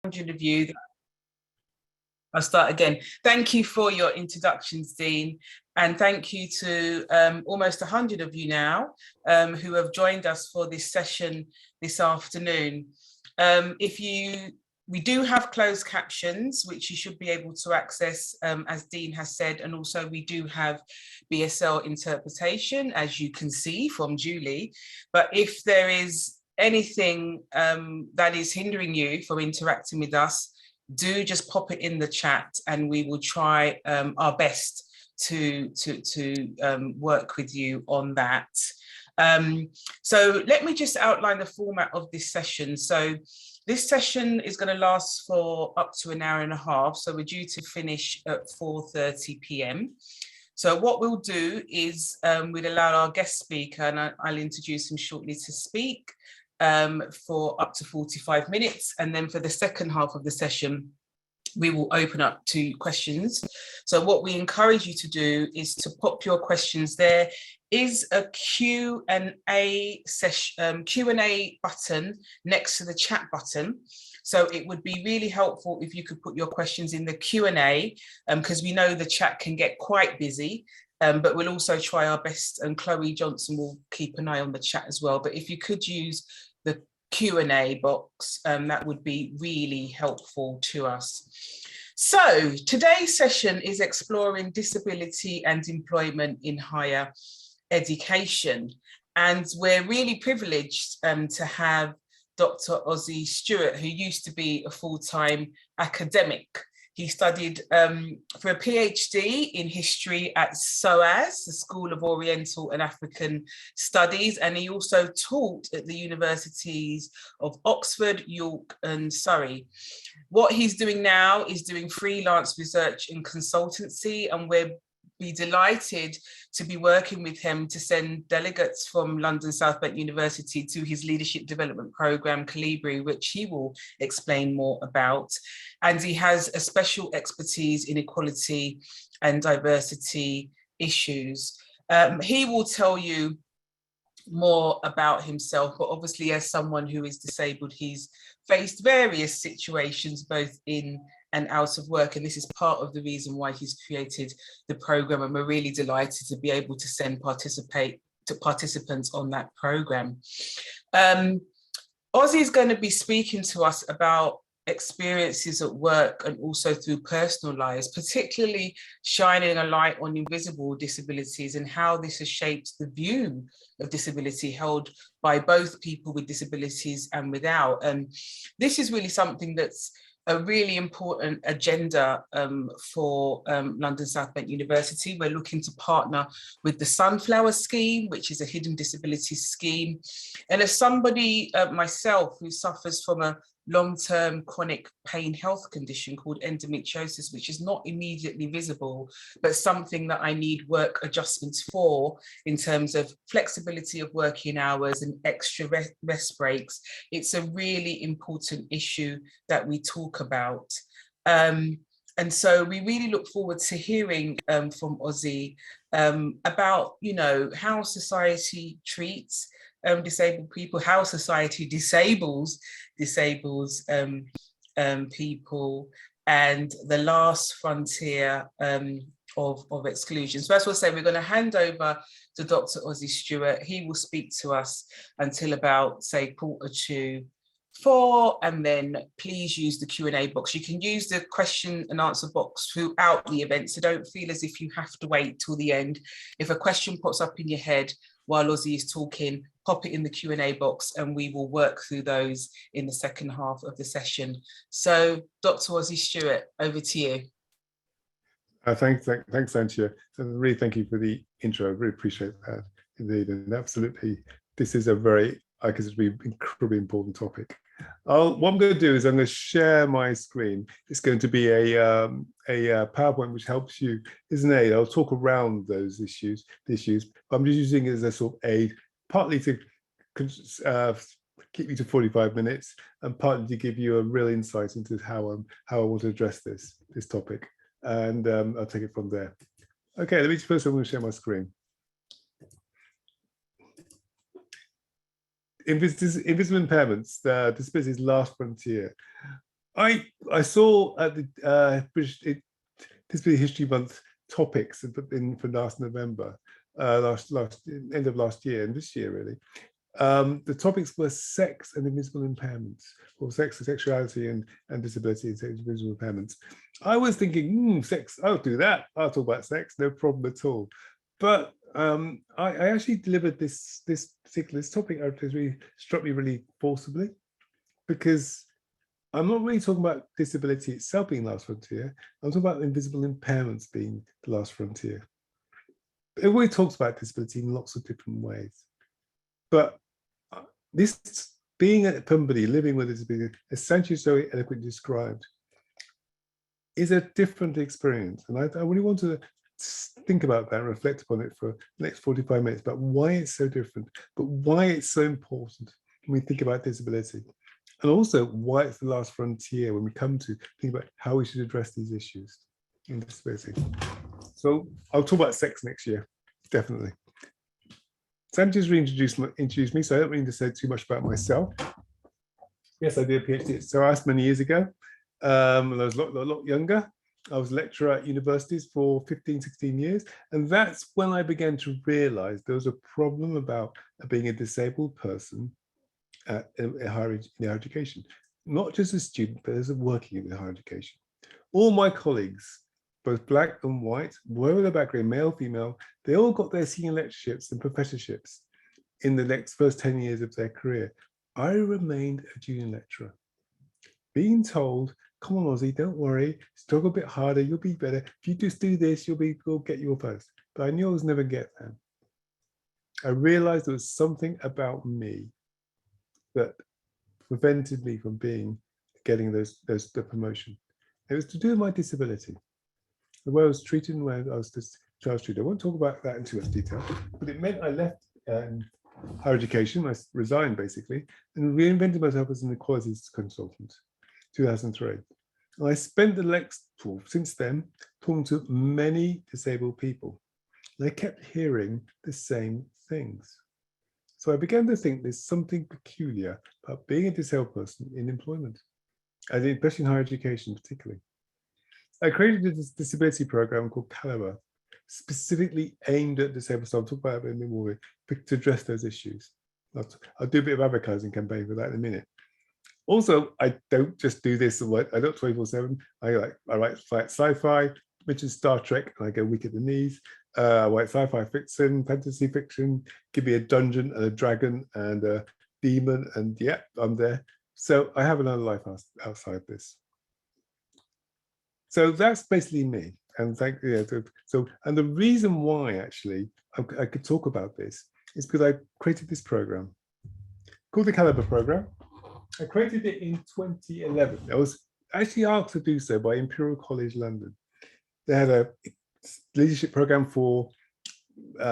of you. I'll start again. Thank you for your introductions, Dean, and thank you to almost 100 of you now who have joined us for this session this afternoon. We do have closed captions, which you should be able to access, as Dean has said, and also we do have BSL interpretation, as you can see from Julie. But if there is anything that is hindering you from interacting with us, do just pop it in the chat and we will try our best to work with you on that. So let me just outline the format of this session. So this session is going to last for up to an hour and a half. So we're due to finish at 4:30 p.m. So what we'll do is we'll allow our guest speaker, and I'll introduce him shortly, to speak for up to 45 minutes. And then for the second half of the session, we will open up to questions. So what we encourage you to do is to pop your questions. There is a Q&A session, Q&A button next to the chat button. So it would be really helpful if you could put your questions in the Q&A, because we know the chat can get quite busy. But we'll also try our best, and Chloe Johnson will keep an eye on the chat as well. But if you could use the Q&A box, that would be really helpful to us. So today's session is exploring disability and employment in higher education. And we're really privileged to have Dr. Ossie Stuart, who used to be a full-time academic. He studied for a PhD in history at SOAS, the School of Oriental and African Studies, and he also taught at the universities of Oxford, York and Surrey. What he's doing now is doing freelance research and consultancy, and we're delighted to be working with him to send delegates from London South Bank University to his leadership development program, Calibri, which he will explain more about. And he has a special expertise in equality and diversity issues. He will tell you more about himself, but obviously as someone who is disabled, he's faced various situations both in and out of work, and this is part of the reason why he's created the program, and we're really delighted to be able to send participants on that program. Ossie is going to be speaking to us about experiences at work and also through personal lives, particularly shining a light on invisible disabilities and how this has shaped the view of disability held by both people with disabilities and without. And this is really something that's a really important agenda for London South Bank University. We're looking to partner with the Sunflower Scheme, which is a hidden disability scheme. And as somebody myself who suffers from a long-term chronic pain health condition called endometriosis, which is not immediately visible, but something that I need work adjustments for in terms of flexibility of working hours and extra rest breaks. It's a really important issue that we talk about. And so we really look forward to hearing from Ossie about, you know, how society treats disabled people, how society disables people, and the last frontier of exclusion. So as we'll say, we're going to hand over to Dr. Ossie Stuart. He will speak to us until about, say, 4:45, and then please use the Q&A box. You can use the question and answer box throughout the event, so don't feel as if you have to wait till the end. If a question pops up in your head while Ossie is talking, pop it in the Q&A box and we will work through those in the second half of the session. So Dr. Ossie Stuart, over to you. Thanks, Antia. So really thank you for the intro. I really appreciate that indeed. And absolutely, this is a very, I consider to be incredibly important topic. What I'm going to do is I'm going to share my screen. It's going to be a PowerPoint which helps you, isn't it? I'll talk around those issues, but I'm just using it as a sort of aid, partly to keep you to 45 minutes and partly to give you a real insight into how I want to address this topic. And I'll take it from there. Okay, let me first I'm going to share my screen. Invisible impairments, the disability's last frontier. I saw at the British Disability History Month topics for last November, end of last year and this year really. The topics were sex and invisible impairments, or sex and sexuality and disability and invisible impairments. I was thinking, sex, I'll do that. I'll talk about sex, no problem at all. But I actually delivered this topic. It really struck me really forcibly, because I'm not really talking about disability itself being the last frontier. I'm talking about invisible impairments being the last frontier. Everybody talks about disability in lots of different ways, but this being somebody living with disability, as Sanchi so eloquently described, is a different experience. And I really want to think about that and reflect upon it for the next 45 minutes about why it's so different, but why it's so important when we think about disability. And also why it's the last frontier when we come to think about how we should address these issues in disability. So I'll talk about sex next year, definitely. Sam just introduced me, so I don't really need to say too much about myself. Yes, I did a PhD at SOAS many years ago. When I was a lot younger. I was a lecturer at universities for 15, 16 years. And that's when I began to realize there was a problem about being a disabled person in higher education, not just a student, but as a working in higher education. All my colleagues, both black and white, wherever their background, male, female, they all got their senior lectureships and professorships in the first 10 years of their career. I remained a junior lecturer, being told, come on, Ossie, don't worry, struggle a bit harder, you'll be better. If you just do this, you'll get your post. But I knew I was never get there. I realized there was something about me that prevented me from getting the promotion. It was to do with my disability, the way I was treated and where I was discharged treated. I won't talk about that in too much detail, but it meant I left higher education. I resigned basically and reinvented myself as an equalities consultant, 2003. And I spent the next since then talking to many disabled people, and I kept hearing the same things. So I began to think there's something peculiar about being a disabled person in employment, and especially in higher education particularly. I created this disability program called Caliber, specifically aimed at disabled staff. I'll talk about it in a bit more to address those issues. I'll do a bit of advertising campaign for that in a minute. Also, I don't just do this, I don't 24/7. I write sci-fi, mention Star Trek, and I go weak at the knees. I write sci-fi fiction, fantasy fiction, give me a dungeon and a dragon and a demon, and yeah, I'm there. So I have another life outside this. So that's basically me. And and the reason why actually I could talk about this is because I created this program called the Caliber Program. I created it in 2011. I was actually asked to do so by Imperial College London. They had a leadership program for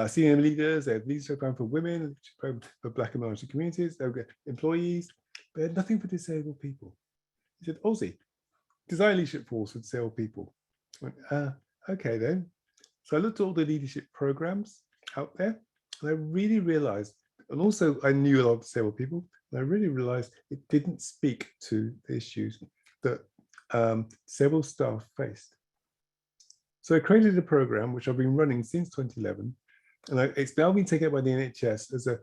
senior leaders, they had a leadership program for women, for black and minority communities, they would get employees, but they had nothing for disabled people. He said, Ossie, design leadership force for disabled people. I went, okay then. So I looked at all the leadership programs out there, and I really realized, and also I knew a lot of disabled people, and I really realized it didn't speak to the issues that disabled staff faced. So I created a program which I've been running since 2011, and it's now been taken up by the NHS as a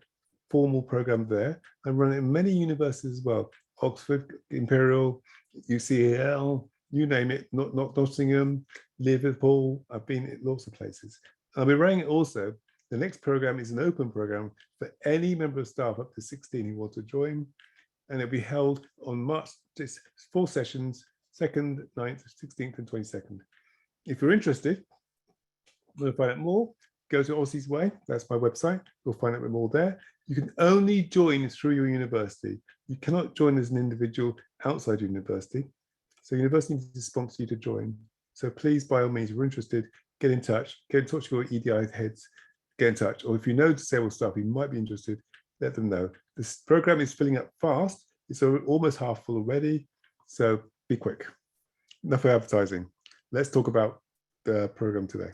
formal program there. I run it in many universities as well, Oxford, Imperial, UCL, you name it, not Nottingham, Liverpool. I've been at lots of places. I'll be running it also. The next program is an open program for any member of staff up to 16 who want to join, and it'll be held on March, 4 sessions, 2nd, 9th, 16th, and 22nd. If you're interested, want to find out more, go to Aussies Way. That's my website. You'll find out more there. You can only join through your university. You cannot join as an individual outside university. So university needs to sponsor you to join. So please, by all means, if you're interested, get in touch with your EDI heads, get in touch. Or if you know disabled staff who might be interested, let them know. This program is filling up fast. It's almost half full already. So be quick. Enough of advertising. Let's talk about the program today.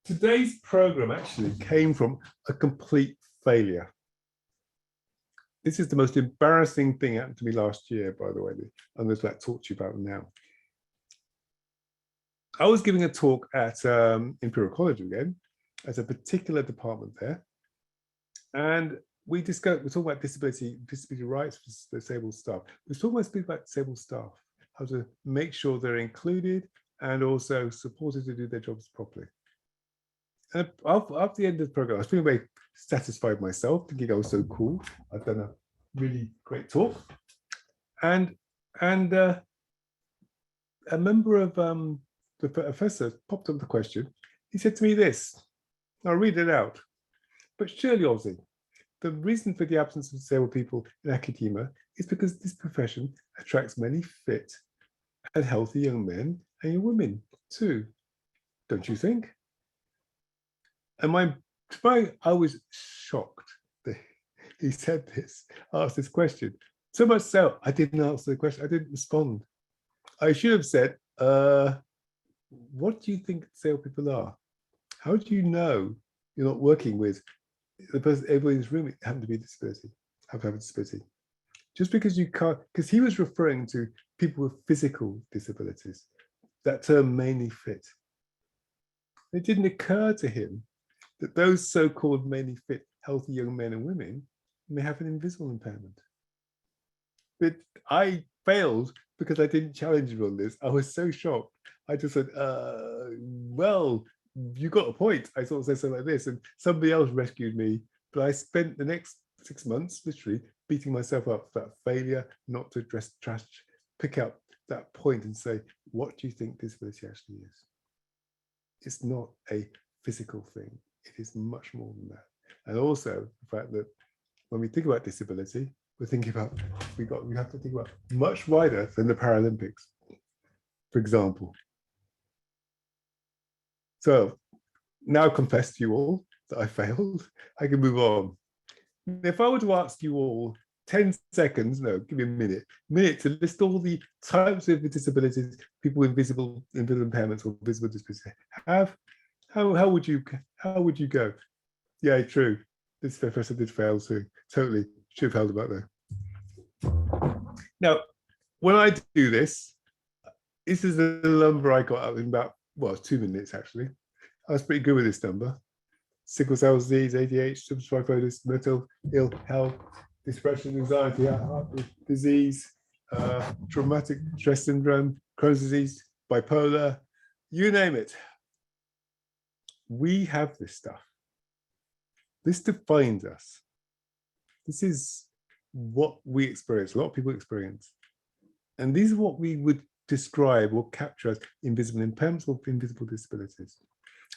Today's program actually came from a complete failure. this is the most embarrassing thing that happened to me last year, by the way. I'm going to talk to you about it now. I was giving a talk at Imperial College again, as a particular department there. And we talked about disability rights for disabled staff. We were talking about disabled staff, how to make sure they're included and also supported to do their jobs properly. And after the end of the program, I was feeling very satisfied myself, thinking I was so cool. I've done a really great talk. And a member of the professor popped up the question. He said to me this, I'll read it out. But surely, Ossie, the reason for the absence of disabled people in academia is because this profession attracts many fit and healthy young men and young women too, don't you think? And I was shocked that he said this, asked this question. So much so, I didn't answer the question, I didn't respond. I should have said, what do you think disabled people are? How do you know you're not working with the person, everybody in this room happen to be a disability, have a disability? Just because you can't, because he was referring to people with physical disabilities, that term mainly fit. It didn't occur to him that those so-called mainly fit, healthy young men and women may have an invisible impairment. But I failed because I didn't challenge him on this. I was so shocked. I just said, well, you got a point. I sort of said something like this, and somebody else rescued me. But I spent the next 6 months, literally, beating myself up for that failure not to pick up that point and say, what do you think disability actually is? It's not a physical thing. It is much more than that. And also the fact that when we think about disability, we're thinking about, we have to think about much wider than the Paralympics, for example. So now I confess to you all that I failed. I can move on. If I were to ask you all 10 seconds, no, give me a minute to list all the types of disabilities people with invisible impairments or visible disabilities have, how would you go? Yeah, true. This professor did fail too. Totally should have held about there. Now, when I do this is the number I got up in about, well, 2 minutes actually. I was pretty good with this number. Sickle cell disease, ADHD, substance abuse, mental ill health, depression, anxiety, heart disease, traumatic stress syndrome, Crohn's disease, bipolar, you name it. We have this stuff. This defines us. This is what we experience, a lot of people experience. And these are what we would describe or capture as invisible impairments or invisible disabilities.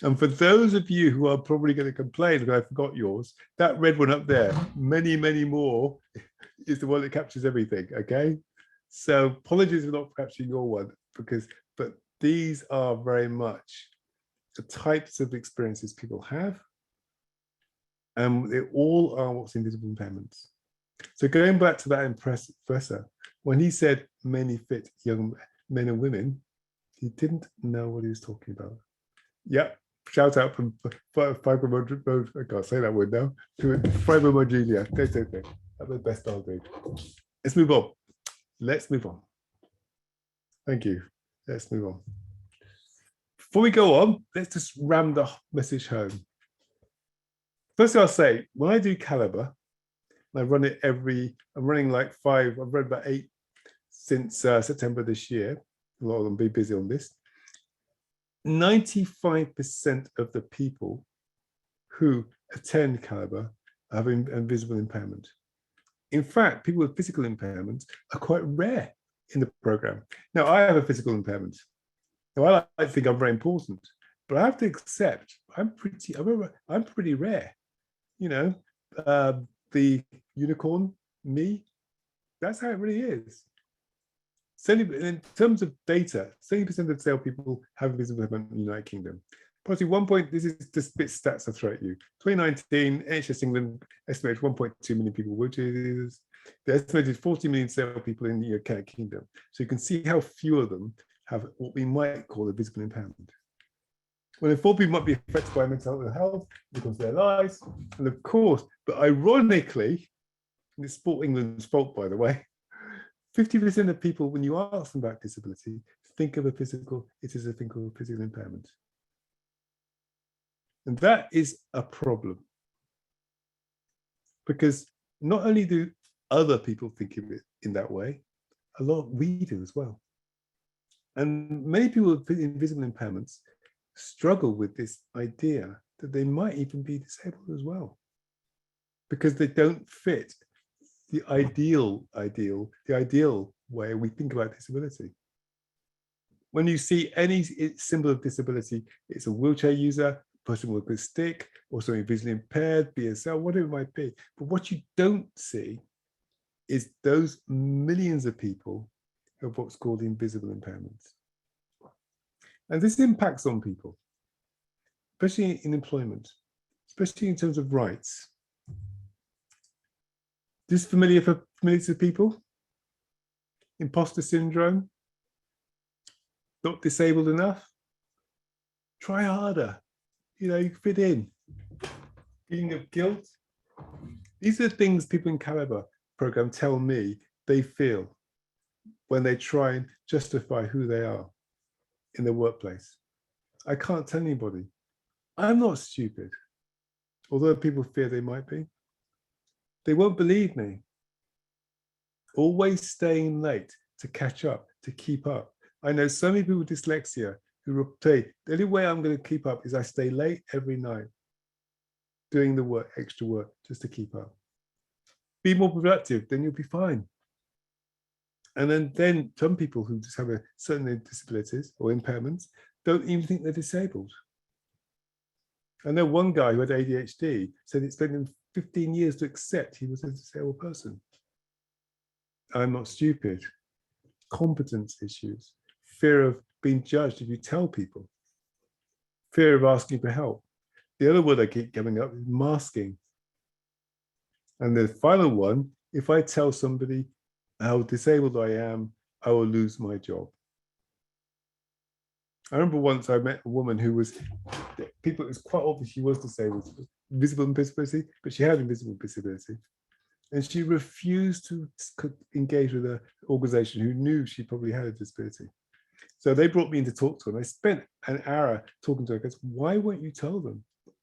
And for those of you who are probably going to complain that I forgot yours, that red one up there, many, many more, is the one that captures everything, okay? So apologies for not capturing your one, but these are very much the types of experiences people have, and they all are what's invisible impairments. So going back to that professor, when he said many fit young men and women, he didn't know what he was talking about. Yep, shout out from fibromyalgia, I can't say that word now, to fibromyalgia. That's okay, that's the best I'll do. Let's move on. Let's move on. Thank you. Let's move on. Before we go on, let's just ram the message home. First thing I'll say, when I do Calibre, I run it I'm running like 5, I've run about 8 since September this year. A lot of them be busy on this. 95% of the people who attend Calibre have invisible impairment. In fact, people with physical impairments are quite rare in the program. Now, I have a physical impairment. Now, I like to think I'm very important, but I have to accept I'm pretty rare. You know, the unicorn, me, that's how it really is. In terms of data, 70% of disabled people have invisible impairment in the United Kingdom. Probably 1 point, this is just bit stats I throw at you. 2019, NHS England estimated 1.2 million people, which is, they estimated 40 million disabled people in the United Kingdom. So you can see how few of them have what we might call a visible impairment. Well, if 4 people might be affected by mental health because of their lives, and of course, but ironically, and it's Sport England's fault, by the way. 50% of people, when you ask them about disability, think of it as a thing called physical impairment. And that is a problem. Because not only do other people think of it in that way, a lot we do as well. And many people with invisible impairments struggle with this idea that they might even be disabled as well, because they don't fit the ideal way we think about disability. When you see any symbol of disability, it's a wheelchair user, person with a stick, or something visually impaired, BSL, whatever it might be. But what you don't see is those millions of people who have what's called invisible impairments. And this impacts on people, especially in employment, especially in terms of rights. This familiar to people? Imposter syndrome? Not disabled enough? Try harder. You fit in. Feeling of guilt. These are things people in Calibre program tell me they feel when they try and justify who they are in the workplace. I can't tell anybody. I'm not stupid, although people fear they might be. They won't believe me. Always staying late to catch up, to keep up. I know so many people with dyslexia who will say, the only way I'm going to keep up is I stay late every night, doing the work, extra work, just to keep up. Be more productive, then you'll be fine. And then some people who just have a certain disabilities or impairments don't even think they're disabled. I know one guy who had ADHD said it spent him 15 years to accept he was a disabled person. I'm not stupid. Competence issues, fear of being judged if you tell people, fear of asking for help. The other word I keep coming up is masking. And the final one, if I tell somebody how disabled I am, I will lose my job. I remember once I met a woman who was, it was quite obvious she was disabled, visible disability, but she had invisible disability. And she refused to engage with an organization who knew she probably had a disability. So they brought me in to talk to her. And I spent an hour talking to her. I goes, why won't you tell them?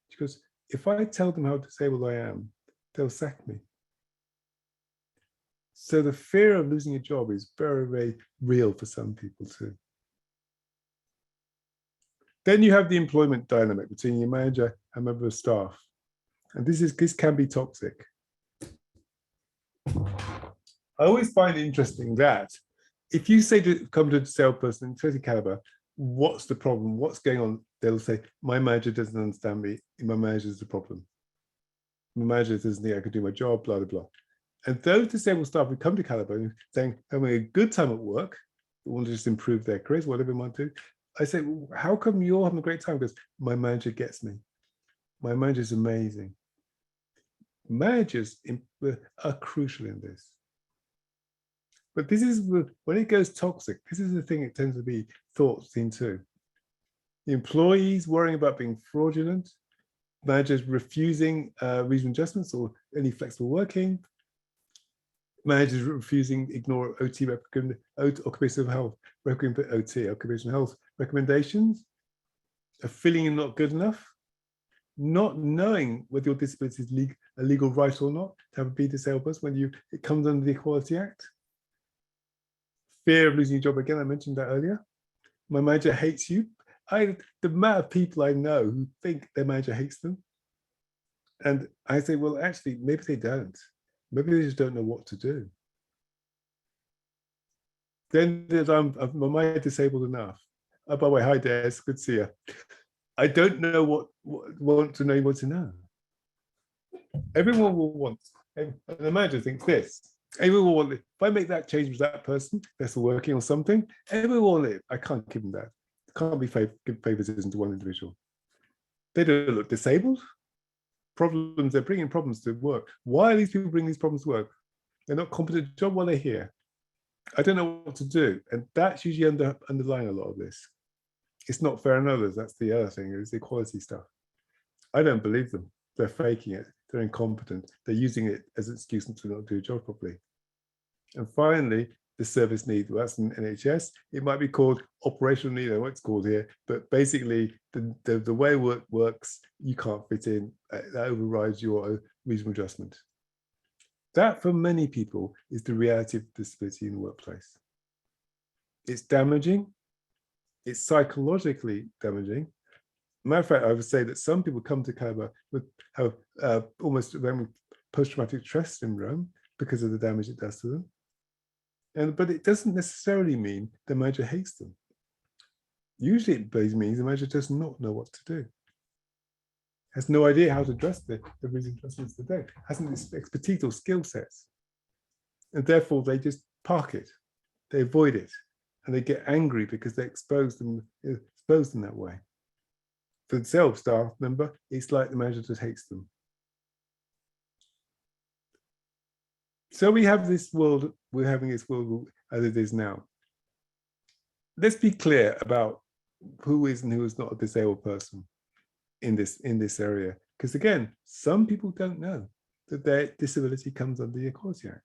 She goes, if I tell them how disabled I am, they'll sack me. So the fear of losing a job is very, very real for some people too. Then you have the employment dynamic between your manager and member of staff. And this can be toxic. I always find it interesting that if you say come to a salesperson in 20 Calibre, what's the problem? What's going on? They'll say, my manager doesn't understand me. My manager's the problem. My manager doesn't think I can do my job, blah, blah, blah. And those disabled staff who come to Calibre saying, having a good time at work, they want to just improve their careers, whatever they want to do. I say, well, how come you're having a great time? Because my manager gets me. My manager's amazing. Managers are crucial in this. But this is, when it goes toxic, this is the thing it tends to be thought into. The employees worrying about being fraudulent, managers refusing reasonable adjustments or any flexible working, managers refusing, ignore occupational health recommendations, a feeling you're not good enough, not knowing whether your disability is a legal right or not to have a be disabled person when it comes under the Equality Act. Fear of losing your job again, I mentioned that earlier. My manager hates you. The amount of people I know who think their manager hates them. And I say, well, actually, maybe they don't. Maybe they just don't know what to do. Then am I disabled enough? Oh, by the way, hi Des, good to see you. I don't know want to know you want to know. Everyone will want, and the manager thinks this. Everyone will want it. If I make that change with that person, they're still working on something, everyone will want it. I can't give them that. Can't be give favoritism to one individual. They don't look disabled. Problems, they're bringing problems to work. Why are these people bringing these problems to work? They're not competent at the job while they're here. I don't know what to do. And that's usually underlying a lot of this. It's not fair on others. That's the other thing, is the equality stuff. I don't believe them. They're faking it. they're incompetent, they're using it as an excuse to not do a job properly. And finally, the service need. Well, that's an NHS. It might be called operational need, I don't know what it's called here, but basically the way work works, you can't fit in. That overrides your reasonable adjustment. That, for many people, is the reality of disability in the workplace. It's damaging. It's psychologically damaging. Matter of fact, I would say that some people come to Calibre with have almost post-traumatic stress syndrome because of the damage it does to them. But it doesn't necessarily mean the manager hates them. Usually it means the manager does not know what to do, has no idea how to address the reason adjustments to do, hasn't this expertise or skill sets. And therefore they just park it, they avoid it, and they get angry because they exposed in that way. For the sales staff member, it's like the manager just hates them. So we have this world, we're having this world as it is now. Let's be clear about who is and who is not a disabled person in this area. Because again, some people don't know that their disability comes under the Equality Act.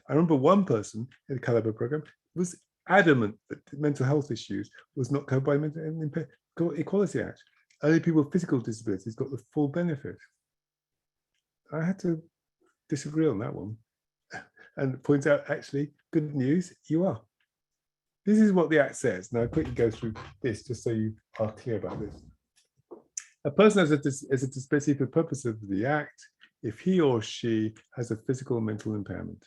I remember one person in the Calibre program was adamant that mental health issues was not covered by the Equality Act. Only people with physical disabilities got the full benefit. I had to disagree on that one and point out, actually, good news, you are. This is what the Act says. Now, I'll quickly go through this just so you are clear about this. A person has a disability for the purpose of the Act if he or she has a physical or mental impairment.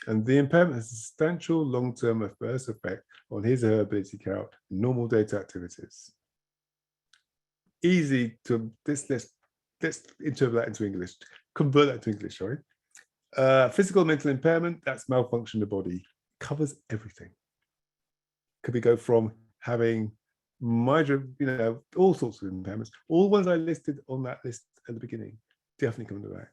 And the impairment has a substantial long-term adverse effect on his or her ability to carry out normal data activities. Easy to, let's interpret that into English, convert that to English, sorry. Physical mental impairment, that's malfunction of the body, covers everything. Could we go from having major, all sorts of impairments, all the ones I listed on that list at the beginning, definitely come to that.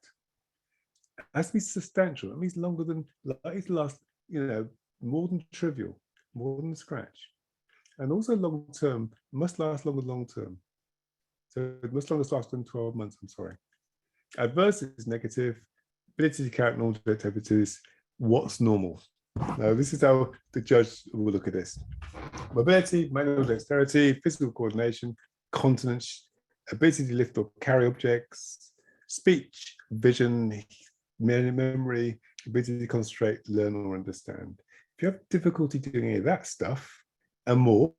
It has to be substantial. That means longer than, it lasts, more than trivial, more than scratch. And also long term, must last longer long term. So it must last than 12 months, I'm sorry. Adverse is negative, ability to carry out normal activities, what's normal? Now, this is how the judge will look at this. Mobility, manual dexterity, physical coordination, continence, ability to lift or carry objects, speech, vision, memory, ability to concentrate, learn or understand. If you have difficulty doing any of that stuff and more,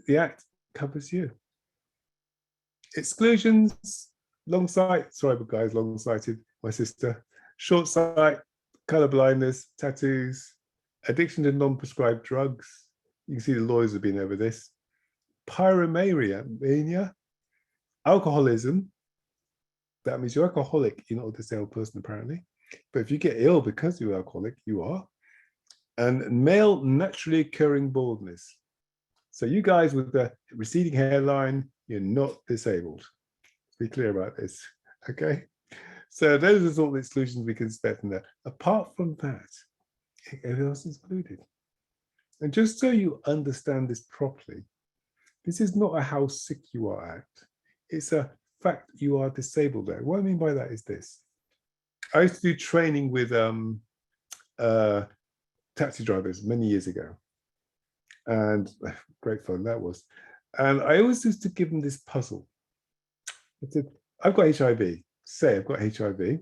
the Act covers you. Exclusions, long sight, sorry but guys, long-sighted, my sister, short sight, colour blindness, tattoos, addiction to non-prescribed drugs. You can see the lawyers have been over this. Pyromania, alcoholism. That means you're alcoholic, you're not a disabled person apparently. But if you get ill because you're alcoholic, you are. And male naturally occurring baldness. So you guys with the receding hairline, you're not disabled. Be clear about this, okay? So those are all the exclusions we can expect in there. Apart from that, everything else is included. And just so you understand this properly, this is not a how sick you are act. It's a fact you are disabled act. What I mean by that is this. I used to do training with taxi drivers many years ago. And great fun that was. And I always used to give them this puzzle. I said, I've got HIV. Say I've got HIV. And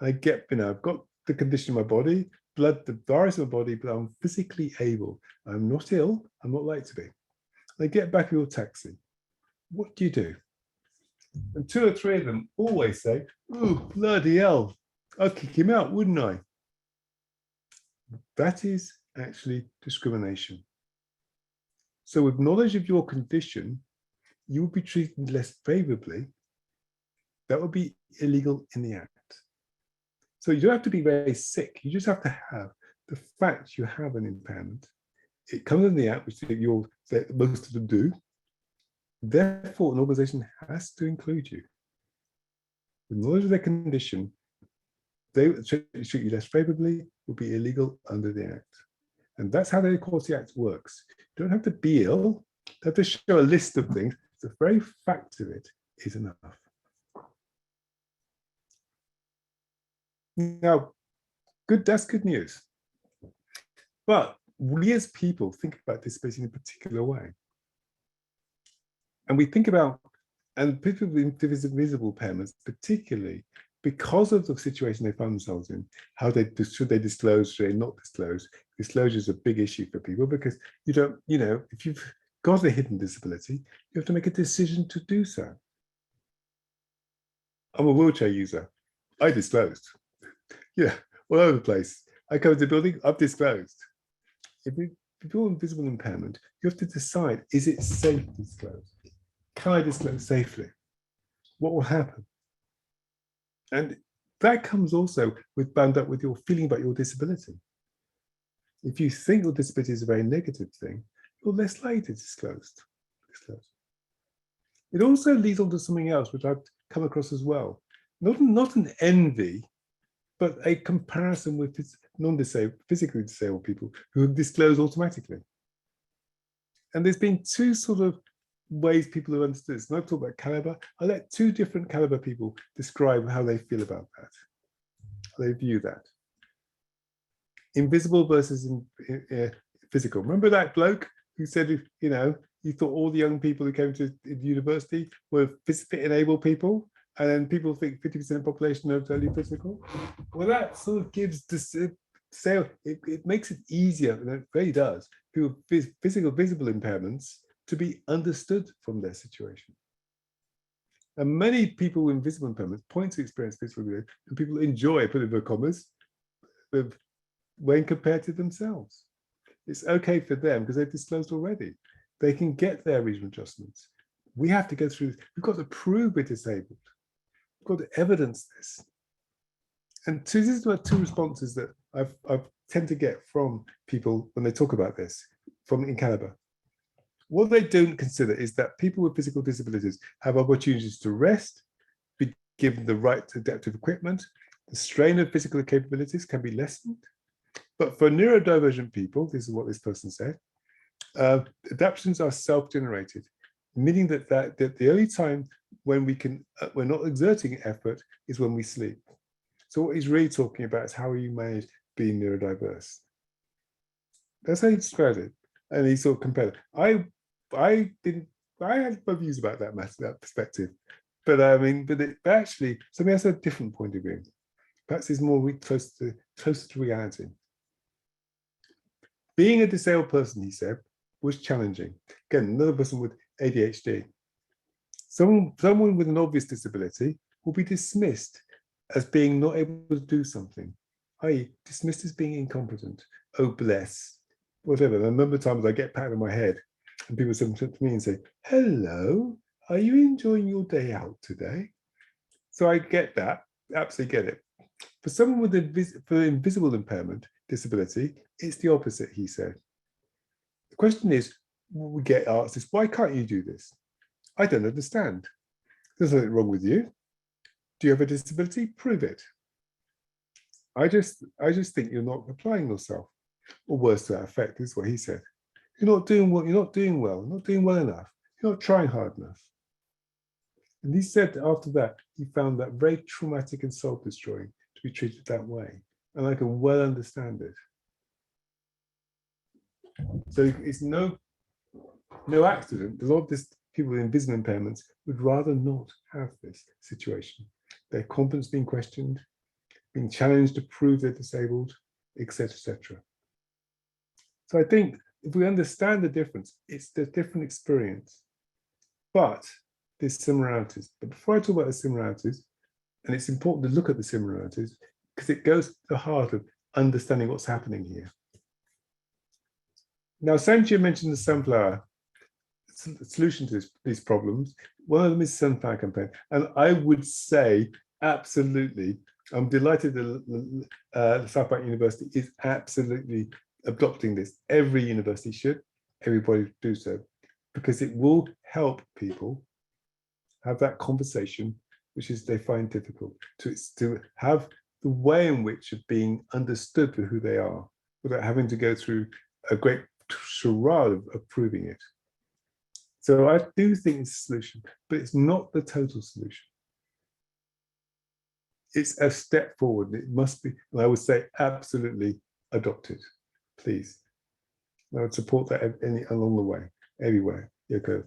I get, I've got the condition in my body, the virus in my body, but I'm physically able. I'm not ill. I'm not like to be. They get back in your taxi. What do you do? And 2 or 3 of them always say, "Oh, bloody hell, I'd kick him out, wouldn't I?" That is actually discrimination. So with knowledge of your condition, you will be treated less favorably. That would be illegal in the Act. So you don't have to be very sick. You just have to have the fact you have an impairment. It comes in the Act, which most of them do. Therefore, an organisation has to include you. With knowledge of their condition, they treat you less favourably, will be illegal under the Act. And that's how the Equality Act works. You don't have to be ill, you have to show a list of things. The very fact of it is enough. Now, that's good news. But we as people think about disability in a particular way. And we think about, and people with visible impairments, particularly because of the situation they find themselves in, how should they disclose, should they not disclose? Disclosure is a big issue for people because you don't, if you've got a hidden disability, you have to make a decision to do so. I'm a wheelchair user. I disclosed. Yeah, all over the place. I come to the building, I've disclosed. If you're on visible impairment, you have to decide, is it safe to disclose? Can I disclose safely? What will happen? And that comes also bound up with your feeling about your disability. If you think your disability is a very negative thing, you're less likely to disclose. It also leads on to something else, which I've come across as well. Not an envy, but a comparison with non-disabled, physically disabled people who disclose automatically. And there's been two sort of ways people have understood this. And I've talked about caliber. I let two different caliber people describe how they feel about that, how they view that. Invisible versus physical. Remember that bloke who said, you thought all the young people who came to university were physically enabled people, and then people think 50% of the population are totally physical? Well, that sort of gives this sale, it makes it easier, and it really does, people with visible impairments to be understood from their situation. And many people with visible impairments point to experience physical impairment, and people enjoy, put in commas, when compared to themselves. It's okay for them because they've disclosed already. They can get their regional adjustments. We have to go through this. We've got to prove we're disabled. We've got to evidence this. And this is about two responses that I've tend to get from people when they talk about this, from in Canada. What they don't consider is that people with physical disabilities have opportunities to rest, be given the right adaptive equipment, the strain of physical capabilities can be lessened. But for neurodivergent people, this is what this person said, adaptations are self-generated, meaning that the only time when we're not exerting effort is when we sleep. So what he's really talking about is how you manage being neurodiverse. That's how he described it, and he sort of compared it. I had my views about that perspective, but actually somebody else had a different point of view. Perhaps it's more closer to reality. Being a disabled person, he said, was challenging. Again, another person with ADHD. Someone with an obvious disability will be dismissed as being not able to do something, i.e. dismissed as being incompetent. Oh, bless, whatever. And a number of times I get patted on my head and people come to me and say, hello, are you enjoying your day out today? So I get that, absolutely get it. For someone with invisible impairment, disability, it's the opposite, he said. The question is, we get asked is, why can't you do this? I don't understand. There's nothing wrong with you. Do you have a disability? Prove it. I just think you're not applying yourself. Or worse to that effect, is what he said. You're not doing well, you're not doing well enough. You're not trying hard enough. And he said after that, he found that very traumatic and soul-destroying to be treated that way. And I can well understand it. So it's no accident. There's a lot of this people with invisible impairments would rather not have this situation. Their competence being questioned, being challenged to prove they're disabled, etc., etc. So I think if we understand the difference, it's the different experience, but there's similarities. But before I talk about the similarities, and it's important to look at the similarities because it goes to the heart of understanding what's happening here. Now, Sanjay mentioned the sunflower solution to these problems. One of them is sunflower campaign, and I would say absolutely. I'm delighted that South Bank University is absolutely adopting this. Every university should, everybody do so, because it will help people have that conversation, which is they find difficult, to have the way in which of being understood for who they are, without having to go through a great charade of proving it. So I do think it's a solution, but it's not the total solution. it's a step forward. It must be, and I would say absolutely adopted, please. I would support that along the way, everywhere you go.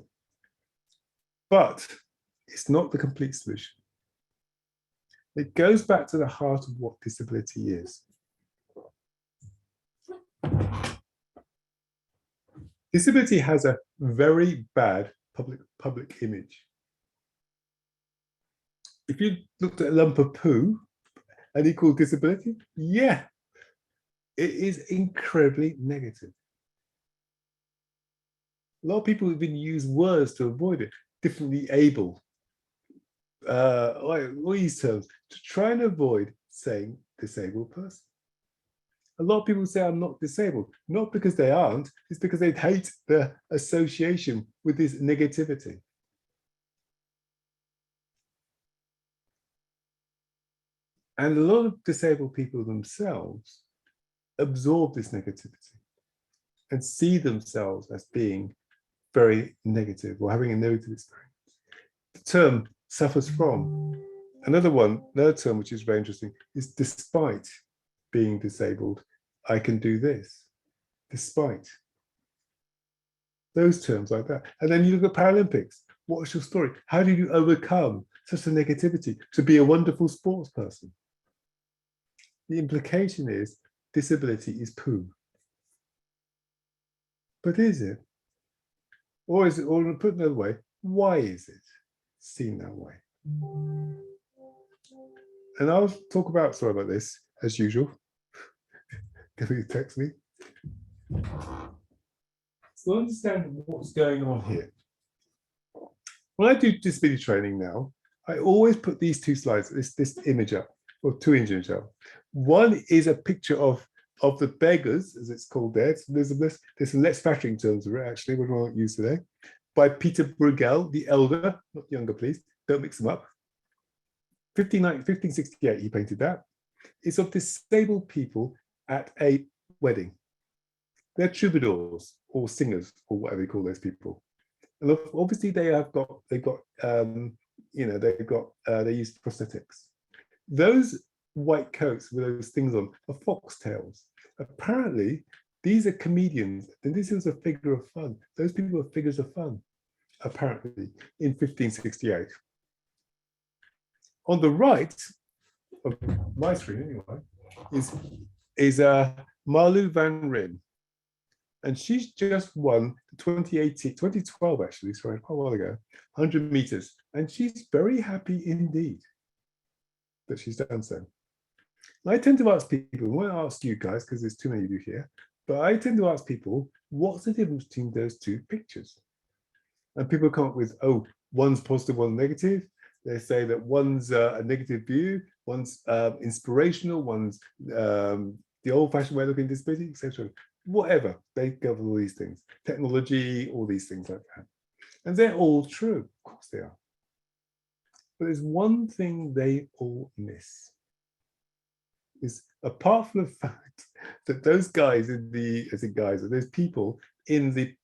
But it's not the complete solution. It goes back to the heart of what disability is. Disability has a very bad public image. If you looked at a lump of poo and equal disability, yeah, it is incredibly negative. A lot of people even use words to avoid it. Differently able, all these terms, to try and avoid saying disabled person. A lot of people say I'm not disabled, not because they aren't, it's because they hate the association with this negativity. And a lot of disabled people themselves absorb this negativity and see themselves as being very negative or having a negative experience. The term suffers from. Another term which is very interesting is despite being disabled, I can do this. Despite. Those terms like that. And then you look at Paralympics. What's your story? How did you overcome such a negativity to be a wonderful sports person? The implication is disability is poo. But is it? Or is it, or put another way, why is it seen that way? And I'll talk about, sorry about this, as usual. Can you text me? So understand what's going on here. When I do disability training now, I always put these two slides, this image up, or two images up. One is a picture of the beggars, as it's called there. There's some less flattering terms of it, actually, which I won't use today, by Peter Bruegel, the elder, not younger, please, don't mix them up. 1568, he painted that. It's of disabled people at a wedding. They're troubadours or singers or whatever you call those people. And obviously they use prosthetics. Those white coats with those things on are foxtails. Apparently, these are comedians, and this is a figure of fun. Those people are figures of fun, apparently, in 1568. On the right of my screen, anyway, is Marlu van Ryn. And she's just won the 2012 actually, sorry, quite a while ago, 100 meters. And she's very happy indeed that she's done so. And I tend to ask people, I won't ask you guys because there's too many of you here, but I tend to ask people, what's the difference between those two pictures? And people come up with, oh, one's positive, one's negative. They say that one's a negative view, one's inspirational, one's the old-fashioned way of looking at disability, etc. Whatever, they cover all these things. Technology, all these things like that. And they're all true, of course they are. But there's one thing they all miss. Is apart from the fact that those guys those people in the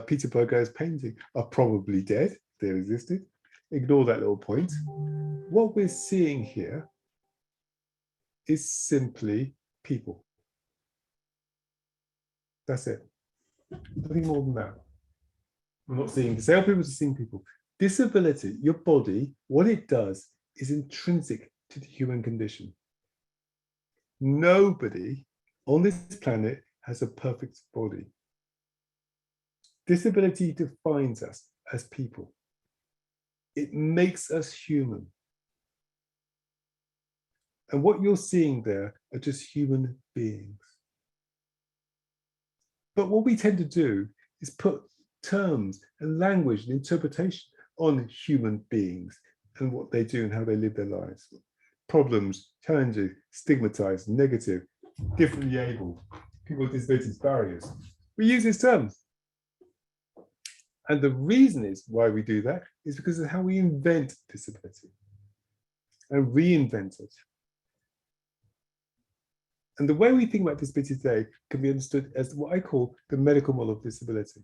Peter Bruegel's painting are probably dead, if they existed. Ignore that little point. What we're seeing here is simply people. That's it. Nothing more than that. We're not seeing disabled people, we're seeing people. Disability, your body, what it does is intrinsic to the human condition. Nobody on this planet has a perfect body. Disability defines us as people. It makes us human. And what you're seeing there are just human beings. But what we tend to do is put terms and language and interpretation on human beings and what they do and how they live their lives. Problems, challenges, stigmatized, negative, differently abled, people with disabilities, barriers. We use these terms. And the reason is why we do that is because of how we invent disability and reinvent it. And the way we think about disability today can be understood as what I call the medical model of disability.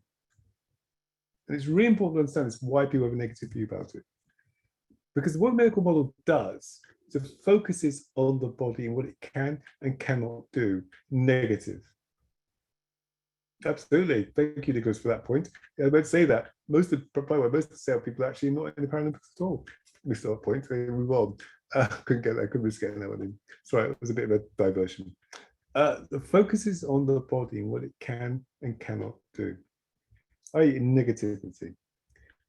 And it's really important to understand this, why people have a negative view about it. Because what the medical model does The focus is on the body and what it can and cannot do. Negative. Absolutely. Thank you, Nicholas, for that point. Yeah, I would say that most of the sale people are actually not in the Paralympics at all. We still have a point, so we move on. Couldn't risk getting that one in. Sorry, it was a bit of a diversion. The focus is on the body and what it can and cannot do, i.e. negativity.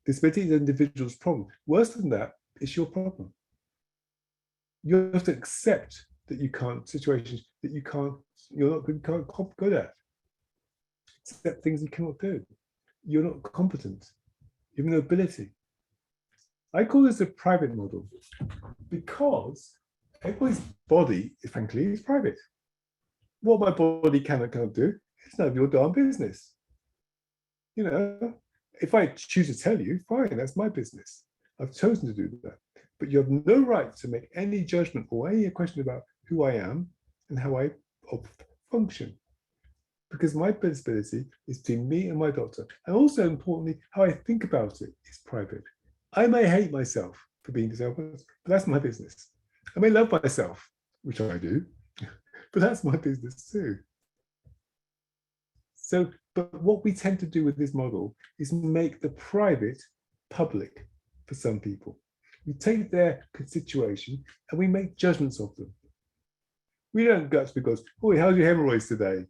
Disability is an individual's problem. Worse than that, it's your problem. You have to accept that you can't, situations that you're not good at. Accept things you cannot do. You're not competent. You have no ability. I call this a private model because everybody's body, frankly, is private. What my body can and cannot do, it's none of your darn business. You know, if I choose to tell you, fine, that's my business. I've chosen to do that. But you have no right to make any judgment or any question about who I am and how I function. Because my disability is between me and my doctor. And also, importantly, how I think about it is private. I may hate myself for being disabled, but that's my business. I may love myself, which I do, but that's my business too. So, but what we tend to do with this model is make the private public for some people. We take their situation and we make judgments of them. We don't guts because, oh, how's your hemorrhoids today?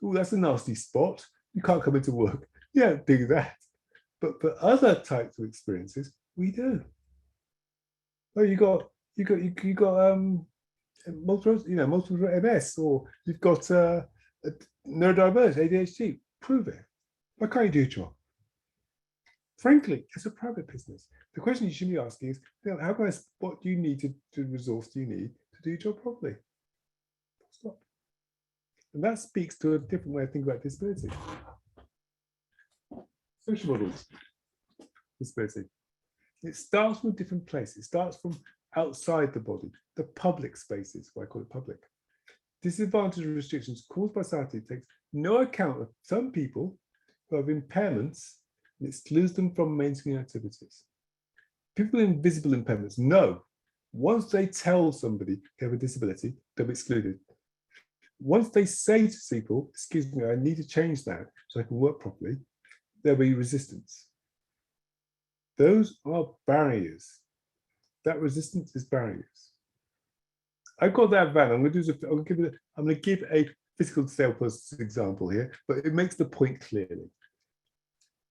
Oh, that's a nasty spot. You can't come into work. You don't do that. But for other types of experiences, we do. Oh, you got multiple MS, or you've got neurodiverse, ADHD. Prove it. Why can't you do your job? Frankly, it's a private business. The question you should be asking is, how can what do you need to resource do you need to do your job properly? Stop. And that speaks to a different way of thinking about disability. Social models, disability. It starts from a different place. It starts from outside the body, the public spaces, why I call it public. Disadvantage and restrictions caused by society takes no account of some people who have impairments and excludes them from mainstream activities. People with invisible impairments know once they tell somebody they have a disability, they'll be excluded. Once they say to people, excuse me, I need to change that so I can work properly, there'll be resistance. Those are barriers. That resistance is barriers. I've got that van. I'm going to give a physical disabled person's example here, but it makes the point clearly.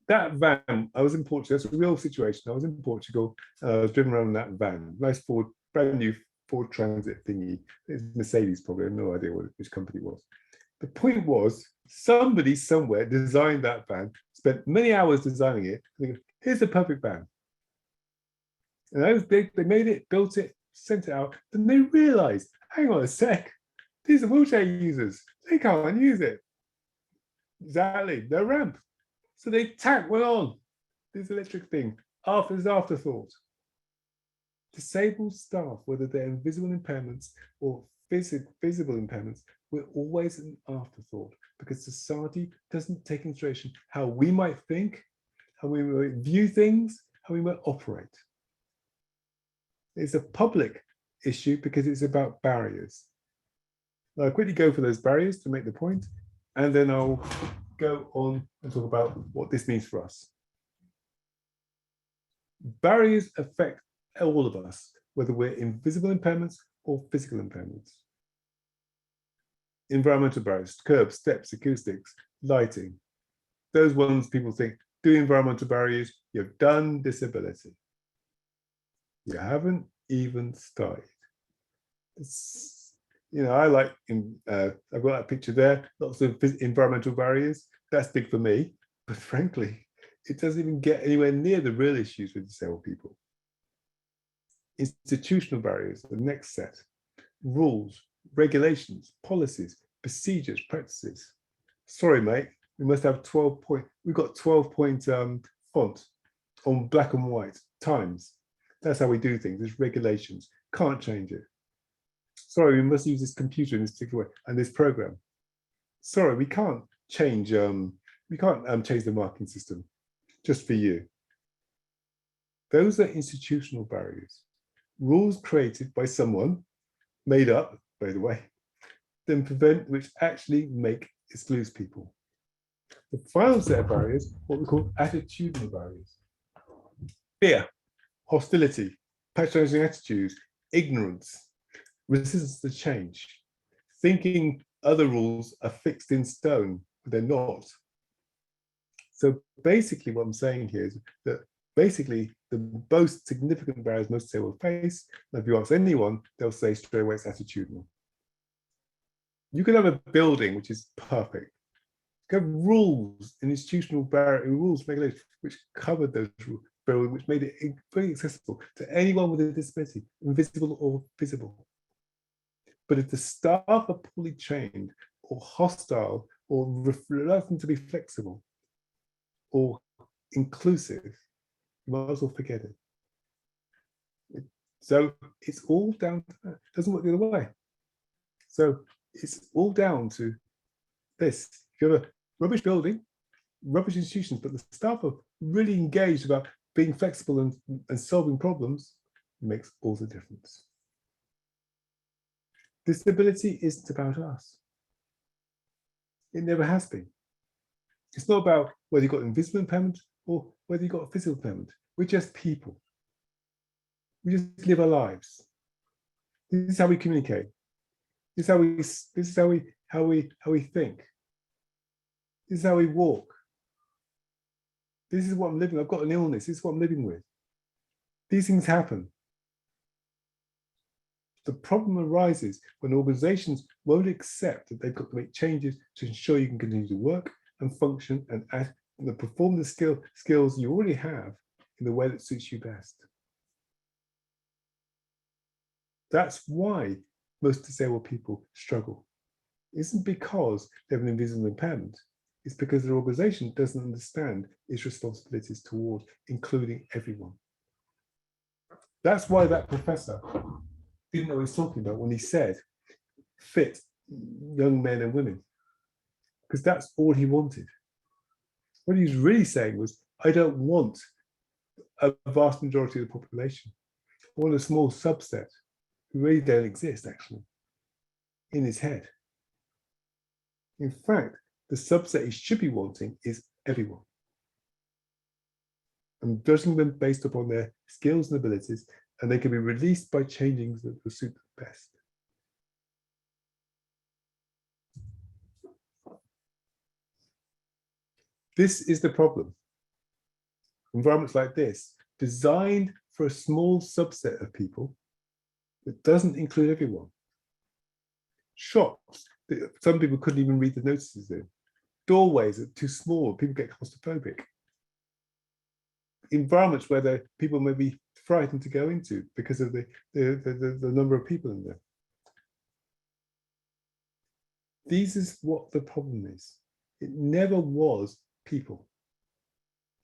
That van, I was in Portugal. That's a real situation. I was in Portugal. I was driven around in that van, nice Ford, brand new Ford Transit thingy. It's Mercedes, probably. I have no idea which company it was. The point was, somebody somewhere designed that van, spent many hours designing it. Thinking, here's the perfect van. And they made it, built it, sent it out. Then they realized, hang on a sec, these are wheelchair users. They can't use it. Exactly, no ramp. So they tack one on this electric thing after this afterthought. Disabled staff, whether they're invisible impairments or visible impairments, we're always an afterthought because society doesn't take into consideration how we might think, how we might view things, how we might operate. It's a public issue because it's about barriers. I'll quickly go for those barriers to make the point, and then I'll go on and talk about what this means for us. Barriers affect all of us, whether we're invisible impairments or physical impairments. Environmental barriers, curbs, steps, acoustics, lighting. Those ones people think, do environmental barriers, you've done disability. You haven't even started. I like, I've got that picture there, lots of environmental barriers. That's big for me, but frankly, it doesn't even get anywhere near the real issues with disabled people. Institutional barriers, the next set. Rules, regulations, policies, procedures, practices. Sorry, mate, we must have 12-point, we've got 12-point font on black and white, times. That's how we do things, there's regulations, can't change it. Sorry, we must use this computer in this particular way and this program. Sorry, we can't change the marking system just for you. Those are institutional barriers. rules created by someone, made up, by the way, then prevent, which actually exclude people. The final set of barriers, what we call attitudinal barriers. Fear, hostility, patronizing attitudes, ignorance, resistance to change, thinking other rules are fixed in stone, but they're not. So basically what I'm saying here is that basically the most significant barriers most disabled face, and if you ask anyone, they'll say straight away it's attitudinal. You could have a building which is perfect. You have rules and institutional rules, regulations, which covered those rules, which made it very accessible to anyone with a disability, invisible or visible. But if the staff are poorly trained or hostile or reluctant to be flexible or inclusive, you might as well forget it. So it's all down to that. It doesn't work the other way. So it's all down to this. If you have a rubbish building, rubbish institutions, but the staff are really engaged about being flexible and solving problems, it makes all the difference. Disability isn't about us. It never has been. It's not about whether you've got invisible impairment or whether you've got a physical impairment. We're just people. We just live our lives. This is how we communicate. This is how we think. This is how we walk. This is what I'm living. I've got an illness. This is what I'm living with. These things happen. The problem arises when organizations won't accept that they've got to make changes to ensure you can continue to work and function and perform the skills you already have in the way that suits you best. That's why most disabled people struggle. It isn't because they have an invisible impairment. It's because their organization doesn't understand its responsibilities toward including everyone. That's why that professor didn't know what he was talking about when he said fit young men and women, because that's all he wanted. What he was really saying was, I don't want a vast majority of the population. I want a small subset who really don't exist, actually, in his head. In fact, the subset he should be wanting is everyone. And judging them based upon their skills and abilities, and they can be released by changing that will suit them best. This is the problem. Environments like this, designed for a small subset of people, that doesn't include everyone. Shops that some people couldn't even read the notices in. Doorways that are too small, people get claustrophobic. Environments where people may be frightened to go into because of the number of people in there. This is what the problem is. It never was people.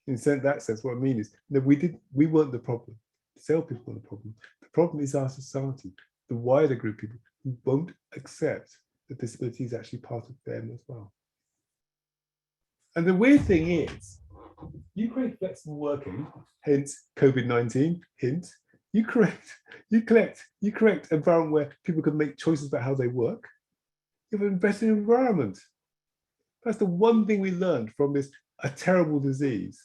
In that sense, what I mean is that we weren't the problem. Disabled people were the problem. The problem is our society, the wider group of people who won't accept that disability is actually part of them as well. And the weird thing is, you create flexible working, hence COVID-19, hint. You create an environment where people can make choices about how they work. You have a better environment. That's the one thing we learned from this a terrible disease,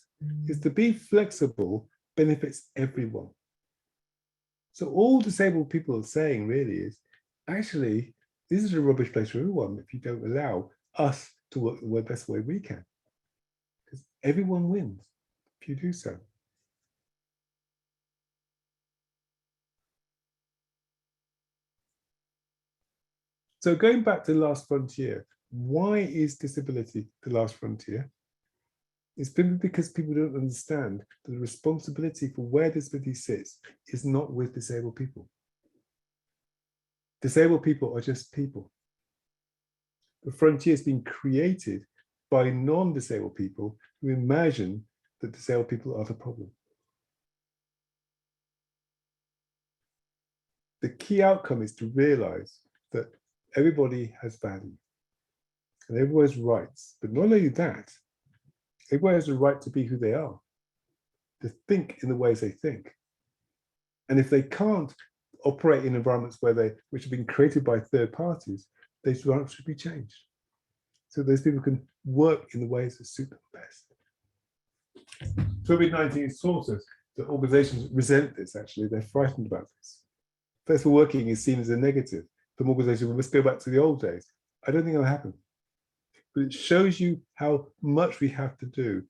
is to be flexible benefits everyone. So all disabled people are saying really is, actually, this is a rubbish place for everyone if you don't allow us to work the best way we can. Because everyone wins if you do so. So going back to the last frontier, why is disability the last frontier? It's been because people don't understand that the responsibility for where disability sits is not with disabled people. Disabled people are just people. The frontier has been created by non-disabled people who imagine that disabled people are the problem. The key outcome is to realize that everybody has value and everybody has rights, but not only that, everybody has the right to be who they are, to think in the ways they think, And if they can't operate in environments which have been created by third parties, those environments should be changed. So those people can work in the ways that suit them best. COVID-19 taught us that organizations resent this, actually. They're frightened about this. Flexible working is seen as a negative. From organizations, we must go back to the old days. I don't think it'll happen. But it shows you how much we have to do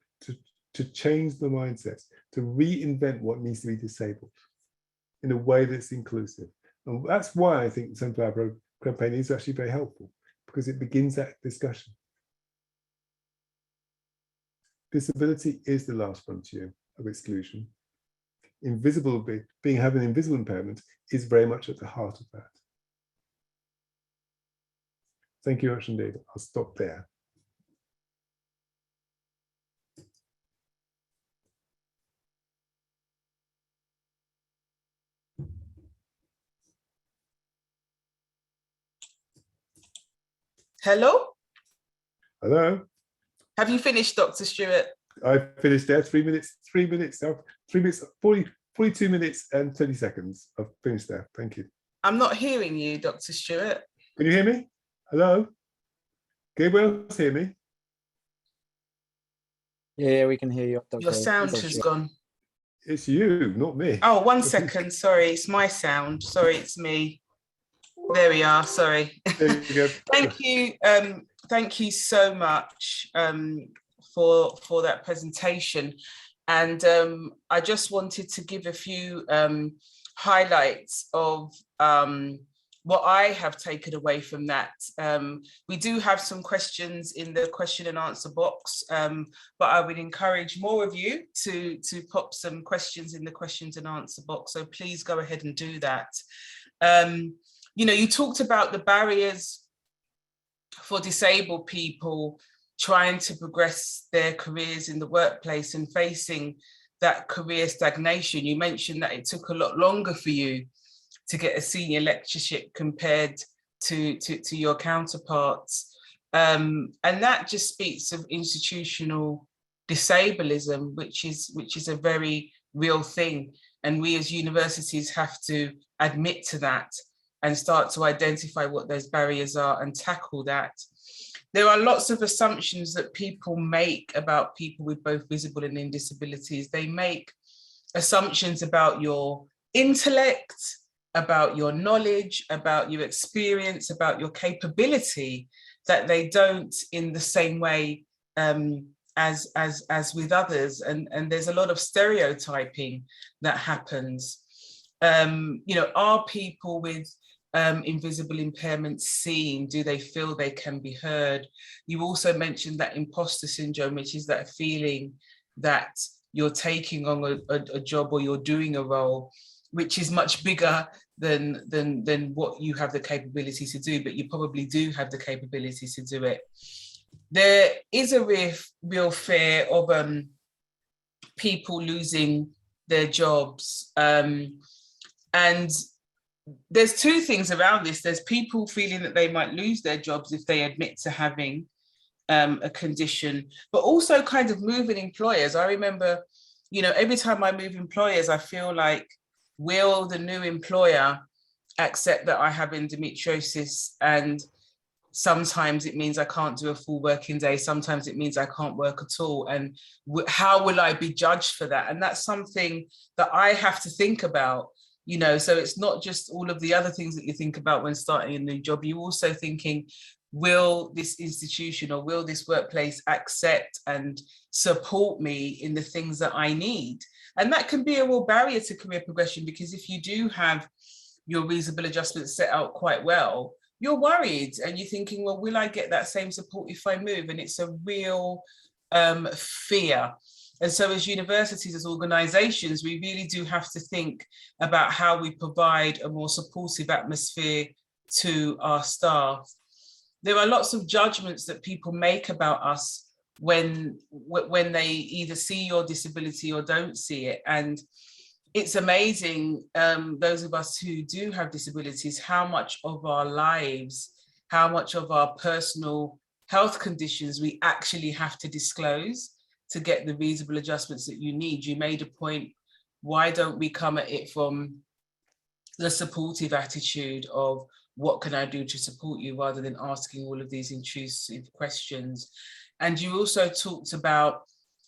to change the mindsets, to reinvent what needs to be disabled in a way that's inclusive. And that's why I think the Sunflower campaign is actually very helpful, because it begins that discussion. Disability is the last frontier of exclusion. Having invisible impairment is very much at the heart of that. Thank you very much indeed. I'll stop there. Hello? Hello? Have you finished, Dr. Stuart? I finished there, 3 minutes, 42 minutes and 30 seconds. I've finished there, thank you. I'm not hearing you, Dr. Stuart. Can you hear me? Hello? Can anyone else hear me? Yeah, we can hear you. Dr. Your sound has gone. It's you, not me. Oh, 1 second, sorry, it's my sound. Sorry, it's me. There we are, sorry. There you go. Thank you so much for that presentation. And I just wanted to give a few highlights of what I have taken away from that. We do have some questions in the question and answer box, but I would encourage more of you to pop some questions in the questions and answer box. So please go ahead and do that. You know, you talked about the barriers for disabled people trying to progress their careers in the workplace and facing that career stagnation. You mentioned that it took a lot longer for you to get a senior lectureship compared to your counterparts. And that just speaks of institutional disableism, which is a very real thing. And we as universities have to admit to that and start to identify what those barriers are and tackle that. There are lots of assumptions that people make about people with both visible and intellectual disabilities. They make assumptions about your intellect, about your knowledge, about your experience, about your capability, that they don't in the same way as with others. And there's a lot of stereotyping that happens. You know, are people with invisible impairments seen? Do they feel they can be heard? You also mentioned that imposter syndrome, which is that feeling that you're taking on a job or you're doing a role which is much bigger than what you have the capability to do, but you probably do have the capability to do it. There is a real fear of people losing their jobs. And there's two things around this. There's people feeling that they might lose their jobs if they admit to having a condition, but also kind of moving employers. I remember, you know, every time I move employers, I feel like, will the new employer accept that I have endometriosis? And sometimes it means I can't do a full working day. Sometimes it means I can't work at all. And how will I be judged for that? And that's something that I have to think about, you know, so it's not just all of the other things that you think about when starting a new job. You're also thinking, will this institution or will this workplace accept and support me in the things that I need? And that can be a real barrier to career progression, because if you do have your reasonable adjustments set out quite well, you're worried and you're thinking, well, will I get that same support if I move? And it's a real fear. And so as universities, as organizations, we really do have to think about how we provide a more supportive atmosphere to our staff. There are lots of judgments that people make about us when they either see your disability or don't see it. And it's amazing, those of us who do have disabilities, how much of our lives, how much of our personal health conditions we actually have to disclose to get the reasonable adjustments that you need. You made a point, why don't we come at it from the supportive attitude of what can I do to support you, rather than asking all of these intrusive questions. And you also talked about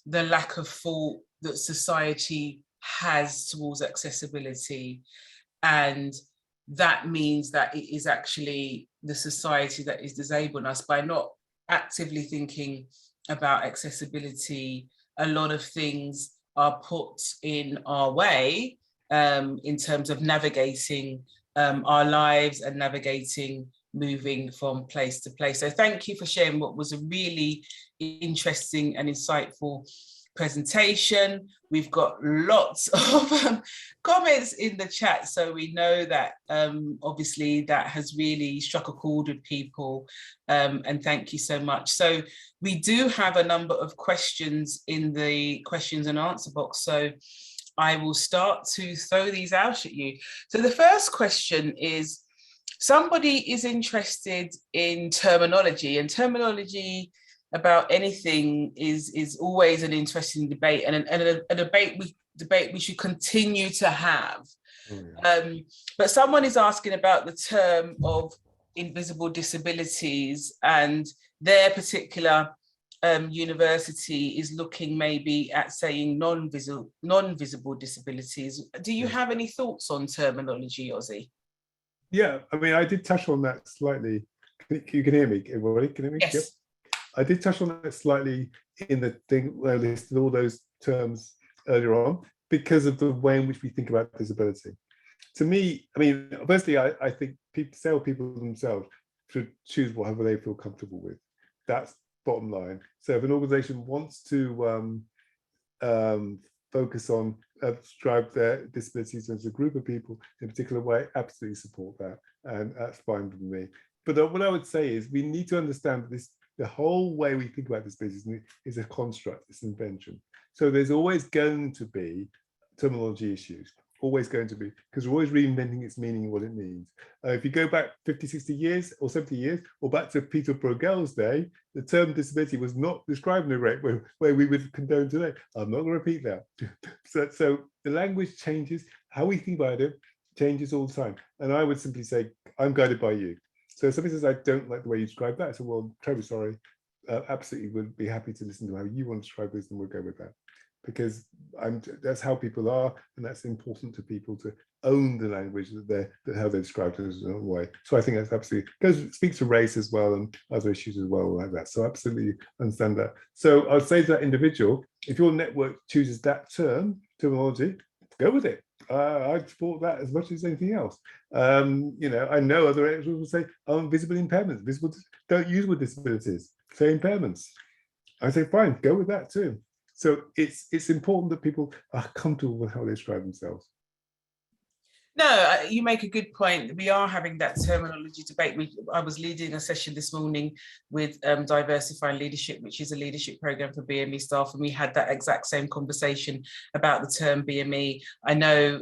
the lack of thought that society has towards accessibility, and that means that it is actually the society that is disabling us by not actively thinking about accessibility. A lot of things are put in our way in terms of navigating our lives and navigating moving from place to place. So thank you for sharing what was a really interesting and insightful presentation. We've got lots of comments in the chat, so we know that obviously that has really struck a chord with people, and thank you so much. So we do have a number of questions in the questions and answer box, so I will start to throw these out at you. So the first question is, somebody is interested in terminology, and terminology about anything is always an interesting debate, and a debate we should continue to have. Oh, yeah. But someone is asking about the term of invisible disabilities, and their particular university is looking maybe at saying non-visible disabilities. Do you have any thoughts on terminology, Ossie? Yeah, I mean, I did touch on that slightly. You can hear me, everybody? Can you hear me? Yes. Yep. I did touch on that slightly in the thing where I listed all those terms earlier on, because of the way in which we think about disability. To me, I mean, firstly, I think people themselves should choose whatever they feel comfortable with. That's bottom line. So if an organization wants to focus on describe their disabilities as a group of people in a particular way, absolutely support that, and that's fine with me. But what I would say is we need to understand that the whole way we think about disabilities is a construct, it's an invention. So there's always going to be terminology issues, always going to be, because we're always reinventing its meaning and what it means. If you go back 50, 60 years or 70 years, or back to Peter Brogel's day, the term disability was not described in a rate where we would condone today. I'm not going to repeat that. So the language changes, how we think about it changes all the time. And I would simply say, I'm guided by you. So if somebody says, I don't like the way you describe that, I said, well, terribly sorry, absolutely would be happy to listen to how you want to describe this, and we'll go with that. Because that's how people are, and that's important to people to own the language that how they describe it in a way. So I think that's absolutely speaks to race as well and other issues as well like that. So absolutely understand that. So I'd say to that individual, if your network chooses that terminology, go with it. I'd support that as much as anything else. You know, I know other areas will say, oh, visible impairments, don't use with disabilities, say impairments. I say, fine, go with that too. So it's important that people are comfortable with how they describe themselves. No, you make a good point. We are having that terminology debate. I was leading a session this morning with Diversifying Leadership, which is a leadership program for BME staff, and we had that exact same conversation about the term BME. I know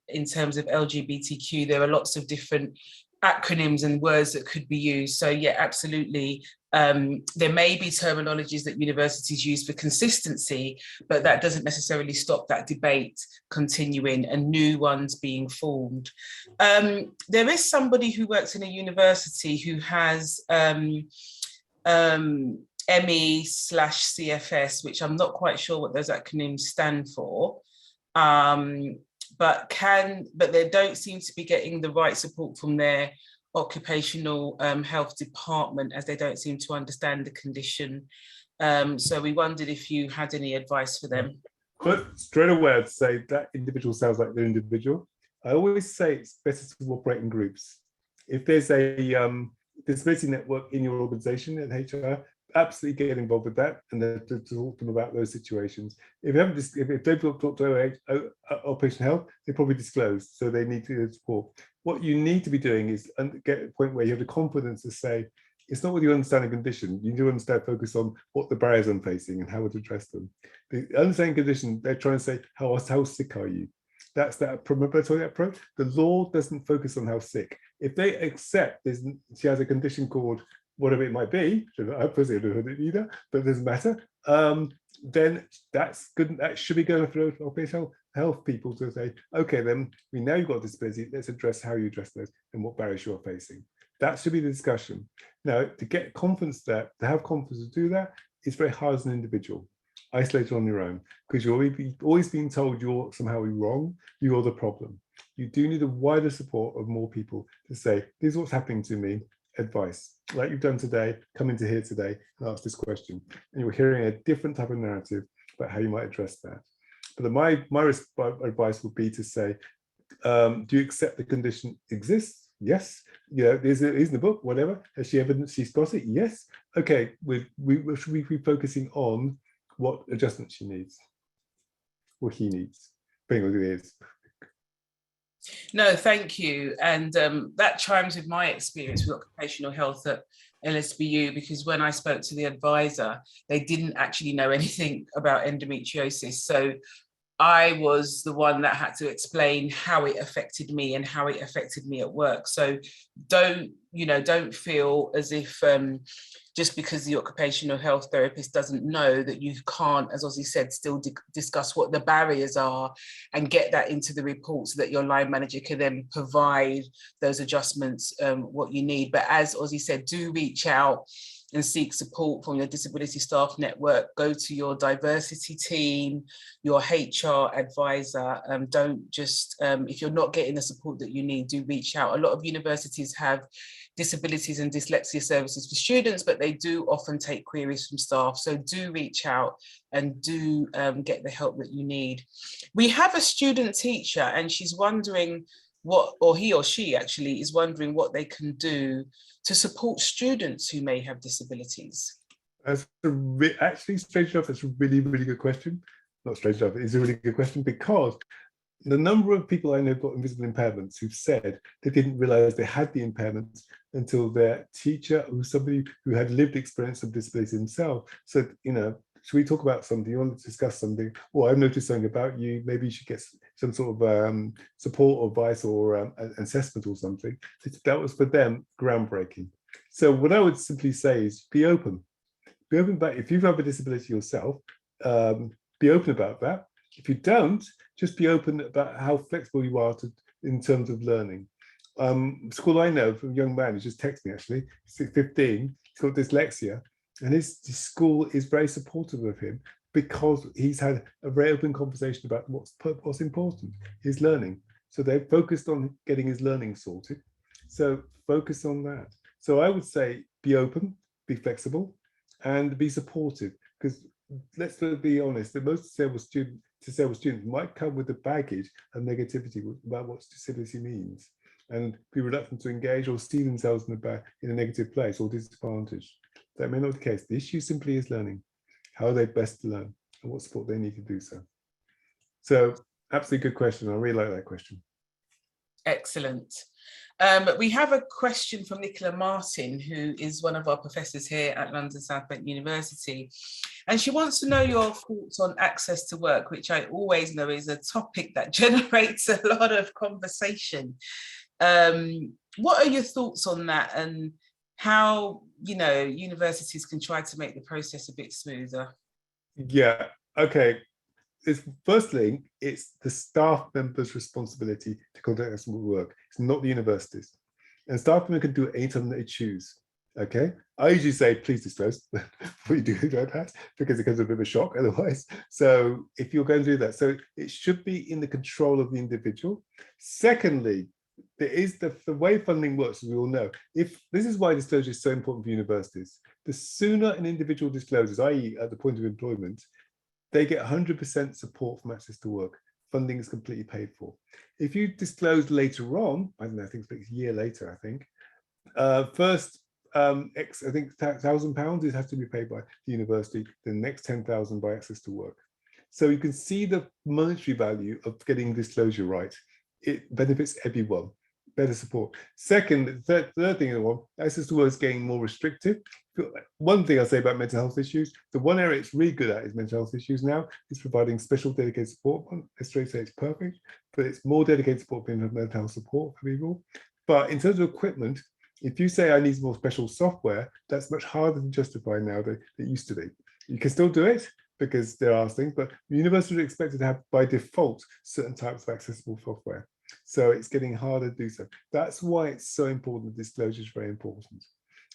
in terms of LGBTQ, there are lots of different acronyms and words that could be used. So yeah, absolutely. There may be terminologies that universities use for consistency, but that doesn't necessarily stop that debate continuing and new ones being formed. There is somebody who works in a university who has ME/CFS, which I'm not quite sure what those acronyms stand for. But they don't seem to be getting the right support from their occupational health department, as they don't seem to understand the condition. So we wondered if you had any advice for them. But straight away, I'd say that individual sounds like they're individual. I always say it's better to operate in groups. If there's a disability network in your organization at HR, absolutely get involved with that and to talk to them about those situations. If they've talked to occupational health, they probably disclose, so they need to support. What you need to be doing is get a point where you have the confidence to say, it's not what you understand a condition, you do understand, focus on what the barriers I'm facing and how to address them. The understanding condition, they're trying to say, how sick are you? That's that approach. The law doesn't focus on how sick. If they accept she has a condition called whatever it might be, I personally don't know it either, but it doesn't matter, then that's good. That should be going through occupational health people to say, okay, then we know you've got a disability, let's address how you address those and what barriers you're facing. That should be the discussion. Now, to get confidence there, to have confidence to do that, it's very hard as an individual, isolated on your own, because you're always being told you're somehow wrong, you're the problem. You do need a wider support of more people to say, this is what's happening to me, advice. Like you've done today, come into here today and ask this question. And you're hearing a different type of narrative about how you might address that. But my advice would be to say, do you accept the condition exists? Yes. Is in the book, whatever. Has she evidence she's got it? Yes. Okay, we should be focusing on what adjustment she needs, or he needs, depending on who it is. No, thank you. And that chimes with my experience with occupational health at LSBU, because when I spoke to the advisor, they didn't actually know anything about endometriosis. So I was the one that had to explain how it affected me and how it affected me at work. So don't feel as if just because the occupational health therapist doesn't know that you can't, as Ossie said, still discuss what the barriers are and get that into the report so that your line manager can then provide those adjustments, what you need. But as Ossie said, do reach out and seek support from your disability staff network. Go to your diversity team, your HR advisor. Don't just, if you're not getting the support that you need, do reach out. A lot of universities have disabilities and dyslexia services for students, but they do often take queries from staff. So do reach out and do get the help that you need. We have a student teacher and she's wondering what, or he or she actually is wondering what they can do to support students who may have disabilities. Actually, strange enough, that's a really, really good question. Not strange enough, it's a really good question, because the number of people I know got invisible impairments who've said they didn't realize they had the impairments until their teacher, or somebody who had lived experience of disability himself, said, should we talk about something? You want to discuss something? Or I've noticed something about you. Maybe you should get some sort of support or advice or assessment or something. That was for them groundbreaking. So what I would simply say is be open. Be open about, if you have a disability yourself, be open about that. If you don't, just be open about how flexible you are in terms of learning. School I know from a young man who just texted me actually, he's 15, he's got dyslexia. And his school is very supportive of him because he's had a very open conversation about what's important, his learning. So they've focused on getting his learning sorted. So focus on that. So I would say be open, be flexible, and be supportive. Because let's be honest, the most disabled students might come with the baggage of negativity about what disability means, and be reluctant to engage or see themselves in a negative place or disadvantaged. That may not be the case. The issue simply is learning. How are they best to learn and what support they need to do so? So absolutely good question. I really like that question. Excellent. We have a question from Nicola Martin, who is one of our professors here at London South Bank University. And she wants to know your thoughts on access to work, which I always know is a topic that generates a lot of conversation. What are your thoughts on that, and how universities can try to make the process a bit smoother? Yeah, okay. First thing, it's the staff members' responsibility to conduct accessible work. It's not the universities. And staff members can do it anytime they choose. Okay, I usually say please disclose before you do that, because it comes a bit of a shock otherwise. So if you're going to do that, so it should be in the control of the individual. Secondly, there is the way funding works, as we all know. If this is why disclosure is so important for universities. The sooner an individual discloses, i.e. at the point of employment, they get 100% support from access to work. Funding is completely paid for. If you disclose later on, I don't know, I think it's a year later, I think, first, I think £1,000 it has to be paid by the university, the next 10,000 by access to work. So you can see the monetary value of getting disclosure right. It benefits everyone, better support. Second, third thing, access to work is getting more restrictive. One thing I'll say about mental health issues, the one area it's really good at is mental health issues now. It's providing special dedicated support. Let's say it's perfect, but it's more dedicated support for mental health support for people. But in terms of equipment, if you say I need more special software, that's much harder to justify now than it used to be. You can still do it, because there are things, but universities are expected to have by default certain types of accessible software. So it's getting harder to do so. That's why it's so important. Disclosure is very important.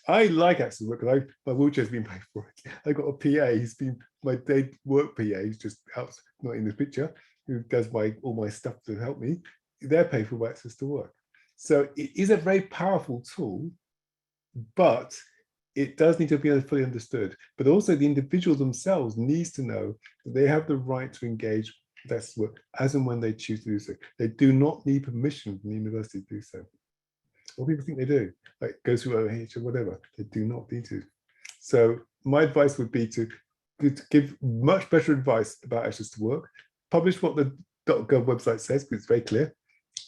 I like access work because my wheelchair's been paid for it. I got a PA, he's been my day work PA, he's just out, not in the picture, who does all my stuff to help me. They're paid for by access to work. So it is a very powerful tool, but it does need to be fully understood. But also the individual themselves needs to know that they have the right to engage with access work as and when they choose to do so. They do not need permission from the university to do so. What people think they do, like go through OH or whatever, they do not need to. So my advice would be to give much better advice about access to work, publish what the .gov website says, because it's very clear,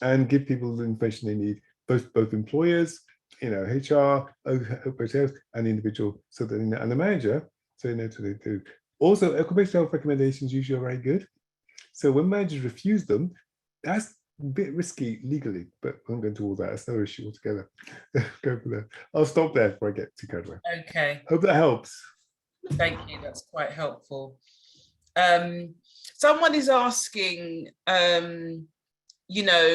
and give people the information they need, both employers, HR, hotels, and the individual, so that and the manager, so they know what they do. Also, occupational health recommendations usually are very good. So when managers refuse them, that's a bit risky legally, but I'm going to all that. That's no issue altogether. Go for that. I'll stop there before I get too carried away. Okay. Hope that helps. Thank you. That's quite helpful. Someone is asking,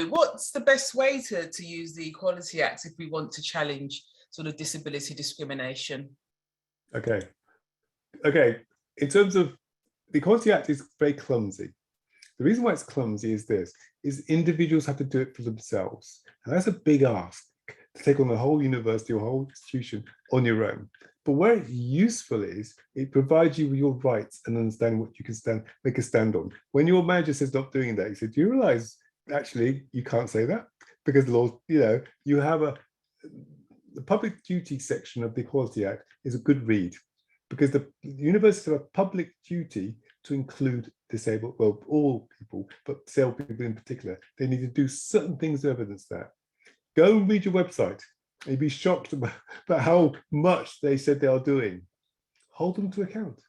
what's the best way to use the Equality Act if we want to challenge sort of disability discrimination? Okay. In terms of the Equality Act is very clumsy. The reason why it's clumsy is individuals have to do it for themselves. And that's a big ask to take on the whole university or whole institution on your own. But where it's useful is it provides you with your rights and understanding what you can make a stand on. When your manager says not doing that, he said, do you realize actually you can't say that? Because the law, you have the public duty section of the Equality Act is a good read, because the universities have a public duty to include disabled, well, all people, but disabled people in particular. They need to do certain things to evidence that. Go and read your website. You'd be shocked about how much they said they are doing. Hold them to account.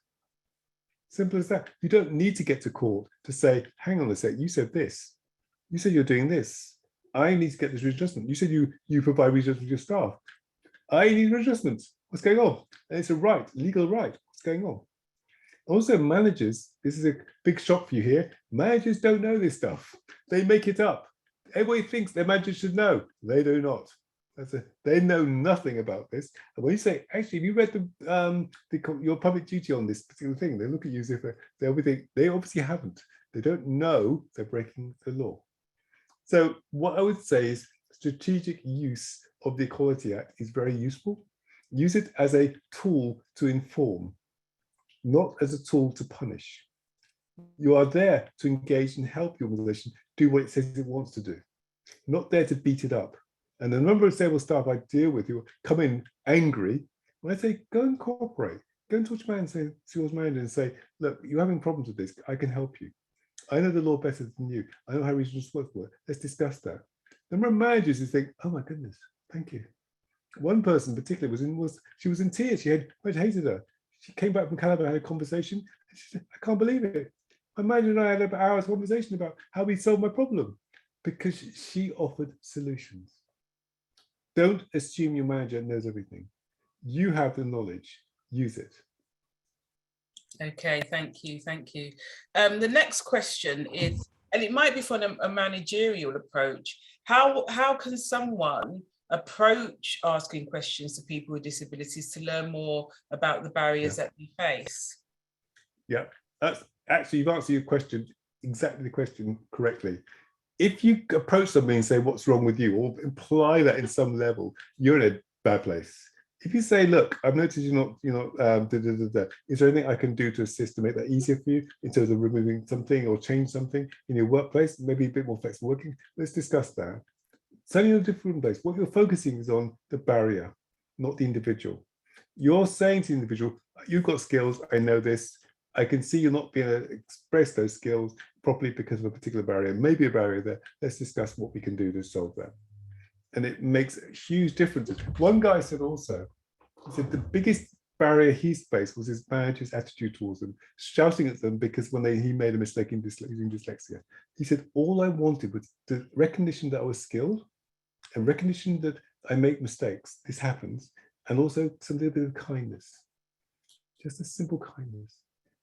Simple as that. You don't need to get to court to say, hang on a sec, you said this. You said you're doing this. I need to get this readjustment. You said you provide readjustment to your staff. I need readjustments. What's going on? And it's a right, legal right. What's going on? Also, managers, this is a big shock for you here. Managers don't know this stuff. They make it up. Everybody thinks their managers should know. They do not. They know nothing about this. And when you say, actually, have you read your public duty on this particular thing? They look at you as if they obviously haven't. They don't know they're breaking the law. So what I would say is strategic use of the Equality Act is very useful. Use it as a tool to inform, not as a tool to punish. You are there to engage and help your organization do what it says it wants to do, not there to beat it up. And the number of disabled staff I deal with who come in angry, when I say, go and cooperate, go and talk to your manager and say, look, you're having problems with this, I can help you. I know the law better than you. I know how regional sports work. Let's discuss that. The number of managers who think, oh my goodness, thank you. One person particularly she was in tears. I hated her. She came back from Canada, had a conversation, and she said, I can't believe it. My manager and I had an hour's conversation about how we solved my problem, because she offered solutions. Don't assume your manager knows everything. You have the knowledge, use it. Okay, thank you. The next question is, and it might be from a managerial approach, how can someone approach asking questions to people with disabilities to learn more about the barriers that we face? Yeah, that's actually, you've answered your question, exactly the question correctly. If you approach somebody and say, what's wrong with you, or imply that in some level, you're in a bad place. If you say, look, I've noticed is there anything I can do to assist to make that easier for you in terms of removing something or change something in your workplace, maybe a bit more flexible working? Let's discuss that. Certainly in a different place. What you're focusing is on the barrier, not the individual. You're saying to the individual, you've got skills, I know this, I can see you're not being able to express those skills properly because of a particular barrier, maybe a barrier there. Let's discuss what we can do to solve that. And it makes huge differences. One guy said also, he said the biggest barrier he faced was his manager's attitude towards them, shouting at them because he made a mistake in using dyslexia. He said, all I wanted was the recognition that I was skilled and recognition that I make mistakes, this happens, and also some little bit of kindness, just a simple kindness.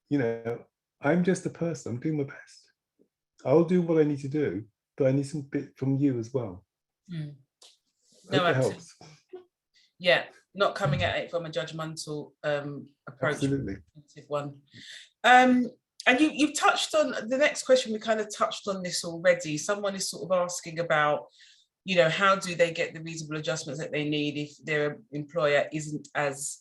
you know, I'm just a person, I'm doing my best. I'll do what I need to do, but I need some bit from you as well. Mm. Hope No, it absolutely. helps. Yeah, not coming at it from a judgmental approach. Absolutely. One. And you've touched on the next question. We kind of touched on this already. Someone is sort of asking about, you know, how do they get the reasonable adjustments that they need if their employer isn't as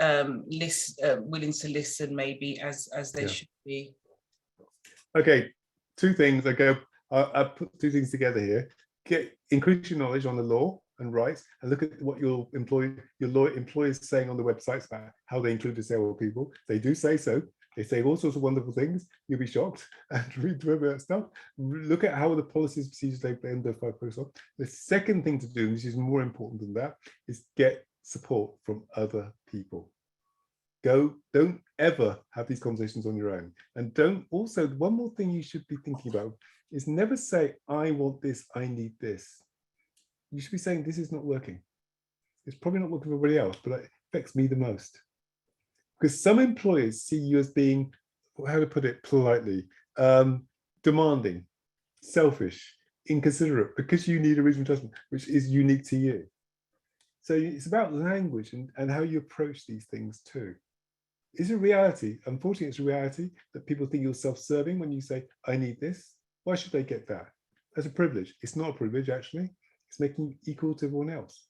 willing to listen maybe as they should be. Okay, two things. I put two things together here. Increase your knowledge on the law and rights, and look at what your employers saying on the websites about how they include disabled people. They do say so. They say all sorts of wonderful things. You'll be shocked and read through that stuff. Look at how the policies, procedures they focus on. The second thing to do, which is more important than that, is get support from other people. Don't ever have these conversations on your own. And don't also, one more thing you should be thinking about is never say, I want this, I need this. You should be saying, this is not working. It's probably not working for everybody else, but it affects me the most. Because some employers see you as being, how to put it politely, demanding, selfish, inconsiderate, because you need a reasonable adjustment, which is unique to you. So it's about language and how you approach these things too. It's a reality. Unfortunately, it's a reality that people think you're self-serving when you say, I need this. Why should they get that? That's a privilege. It's not a privilege, actually. It's making you equal to everyone else.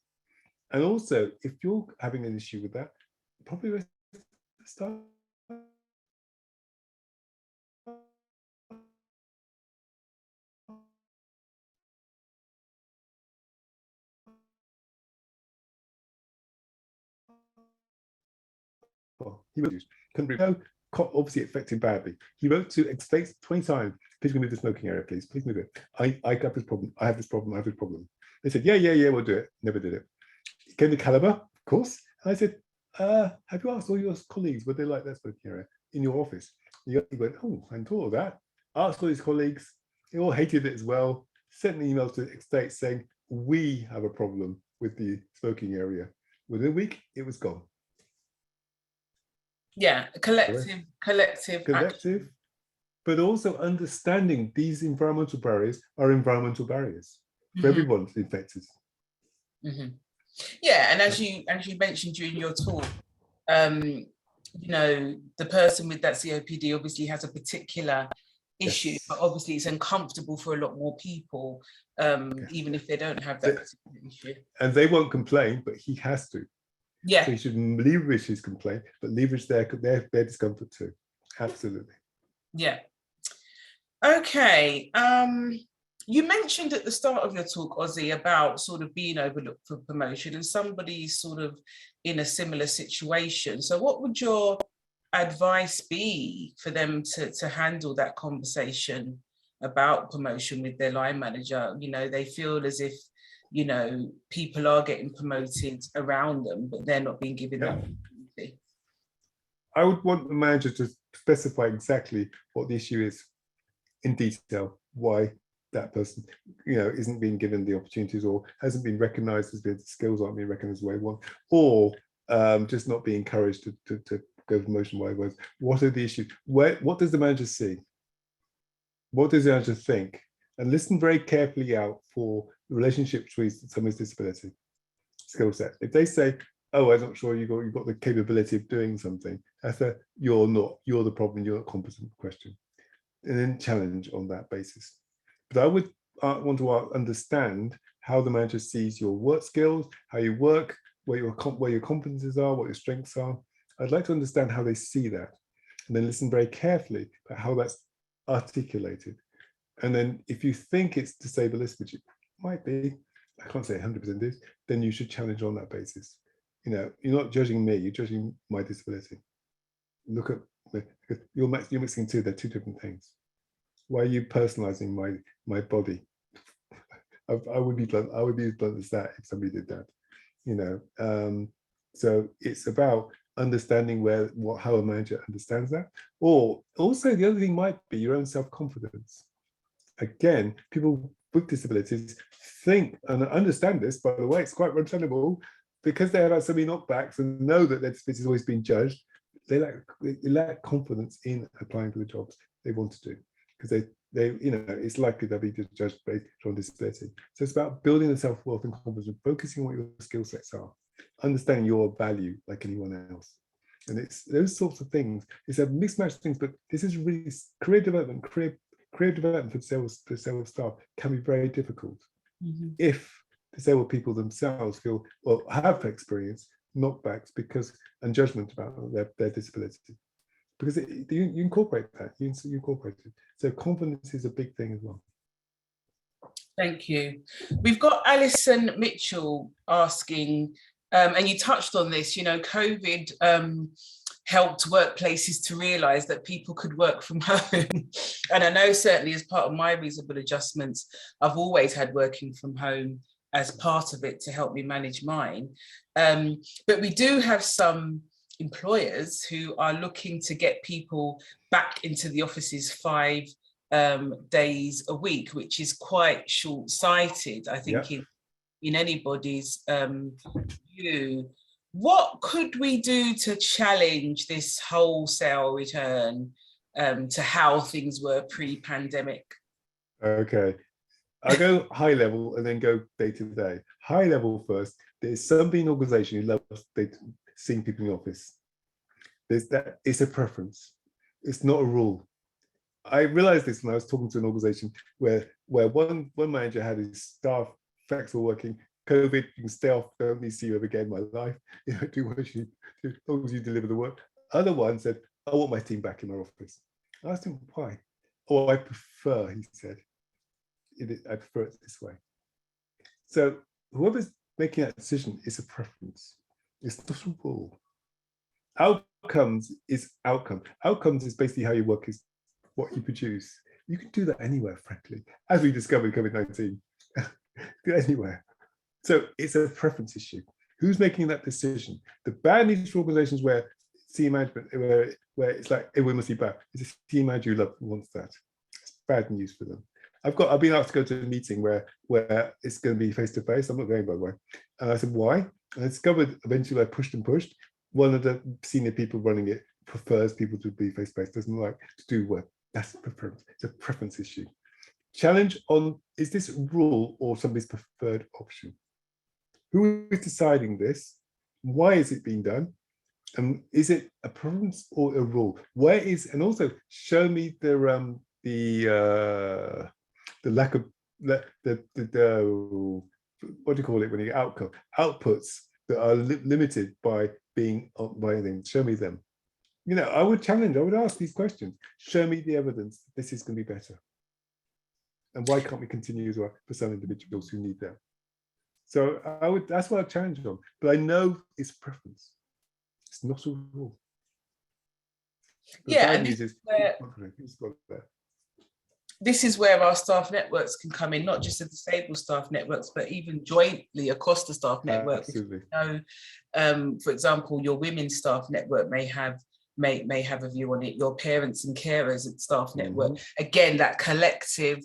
And also, if you're having an issue with that, probably start. Well, he couldn't read. Obviously affected badly. He wrote to States 20 times, please remove the smoking area, please move it. I got this problem, I have this problem, I have this problem. They said, yeah, we'll do it. Never did it. He came to Caliber, of course. And I said, have you asked all your colleagues would they like that smoking area in your office? He went, oh, I hadn't thought of that. Asked all his colleagues, they all hated it as well. Sent an email to States saying, we have a problem with the smoking area. Within a week, it was gone. Yeah, collective action. But also understanding these environmental barriers are environmental barriers for everyone infected. Yeah, and as you mentioned during your talk, you know, the person with that COPD obviously has a particular issue, but obviously it's uncomfortable for a lot more people, even if they don't have that particular issue. And they won't complain, but he has to. Yeah. So you should leverage his complaint, but leverage their discomfort too. Absolutely. Yeah. Okay. You mentioned at the start of your talk, Ossie, about sort of being overlooked for promotion and somebody sort of in a similar situation. So what would your advice be for them to handle that conversation about promotion with their line manager? You know, they feel as if, you know, people are getting promoted around them, but they're not being given that opportunity. I would want the manager to specify exactly what the issue is in detail, why that person, you know, isn't being given the opportunities or hasn't been recognized as the skills aren't being recognized the way they want, or just not being encouraged to go promotion wide words. What are the issues? What does the manager see? What does the manager think? And listen very carefully out for the relationship between someone's disability skill set. If they say, oh, I'm not sure you've got the capability of doing something, that's you're the problem, you're not competent question. And then challenge on that basis. But I would want to understand how the manager sees your work skills, how you work, where your competencies are, what your strengths are. I'd like to understand how they see that, and then listen very carefully about how that's articulated. And then if you think it's disableist, which it might be, I can't say 100% is, then you should challenge on that basis. You know, you're not judging me, you're judging my disability. Look at, you're mixing two, they're two different things. Why are you personalizing my body? I would be blunt as that if somebody did that, you know. So it's about understanding how a manager understands that. Or also the other thing might be your own self-confidence. Again, people with disabilities think and understand this, by the way, it's quite understandable, because they have had so many knockbacks and know that their disability has always been judged. they lack confidence in applying for the jobs they want to do, because they it's likely they'll be judged based on disability. So it's about building the self-worth and confidence and focusing on what your skill sets are, understanding your value like anyone else. And it's those sorts of things. It's a mismatched things, but this is really career development for disabled staff can be very difficult if disabled people themselves feel or have experienced knockbacks and judgment about their disability, because you incorporate that, you incorporate it. So confidence is a big thing as well. Thank you. We've got Alison Mitchell asking, and you touched on this, COVID helped workplaces to realise that people could work from home. And I know certainly as part of my reasonable adjustments, I've always had working from home as part of it to help me manage mine. But we do have some employers who are looking to get people back into the offices 5 days a week, which is quite short-sighted, I think, in anybody's view. What could we do to challenge this wholesale return to how things were pre-pandemic? Okay, I'll go high level and then go day to day. High level first. There's somebody in an organisation who loves seeing people in the office. It's a preference. It's not a rule. I realised this when I was talking to an organisation where one manager had his staff flexible working. COVID, you can stay off, don't need to see you ever again in my life. Do what you do, as long as you deliver the work. Other one said, I want my team back in my office. I asked him why. Oh, I prefer, he said. I prefer it this way. So whoever's making that decision is a preference. It's not a rule. Outcomes is outcome. Outcomes is basically how you work, is what you produce. You can do that anywhere, frankly. As we discovered COVID-19, anywhere. So it's a preference issue. Who's making that decision? The bad news for organizations where senior management, where it's like everyone must be back. It's a senior manager who wants that. It's bad news for them. I've been asked to go to a meeting where it's going to be face to face. I'm not going, by the way. And I said, why? And I discovered eventually I pushed and pushed. One of the senior people running it prefers people to be face to face, doesn't like to do work. That's a preference. It's a preference issue. Challenge on, is this a rule or somebody's preferred option? Who is deciding this? Why is it being done? And is it a preference or a rule? Where is, and also show me the lack of what do you call it when you outputs that are limited by being by anything. Show me them. I would ask these questions. Show me the evidence that this is going to be better. And why can't we continue as well for some individuals who need that? So that's what I challenge on. But I know it's preference. It's not a rule. This is where our staff networks can come in, not just the disabled staff networks, but even jointly across the staff network. Absolutely. For example, your women's staff network may have a view on it, your parents and carers and staff network. Again, that collective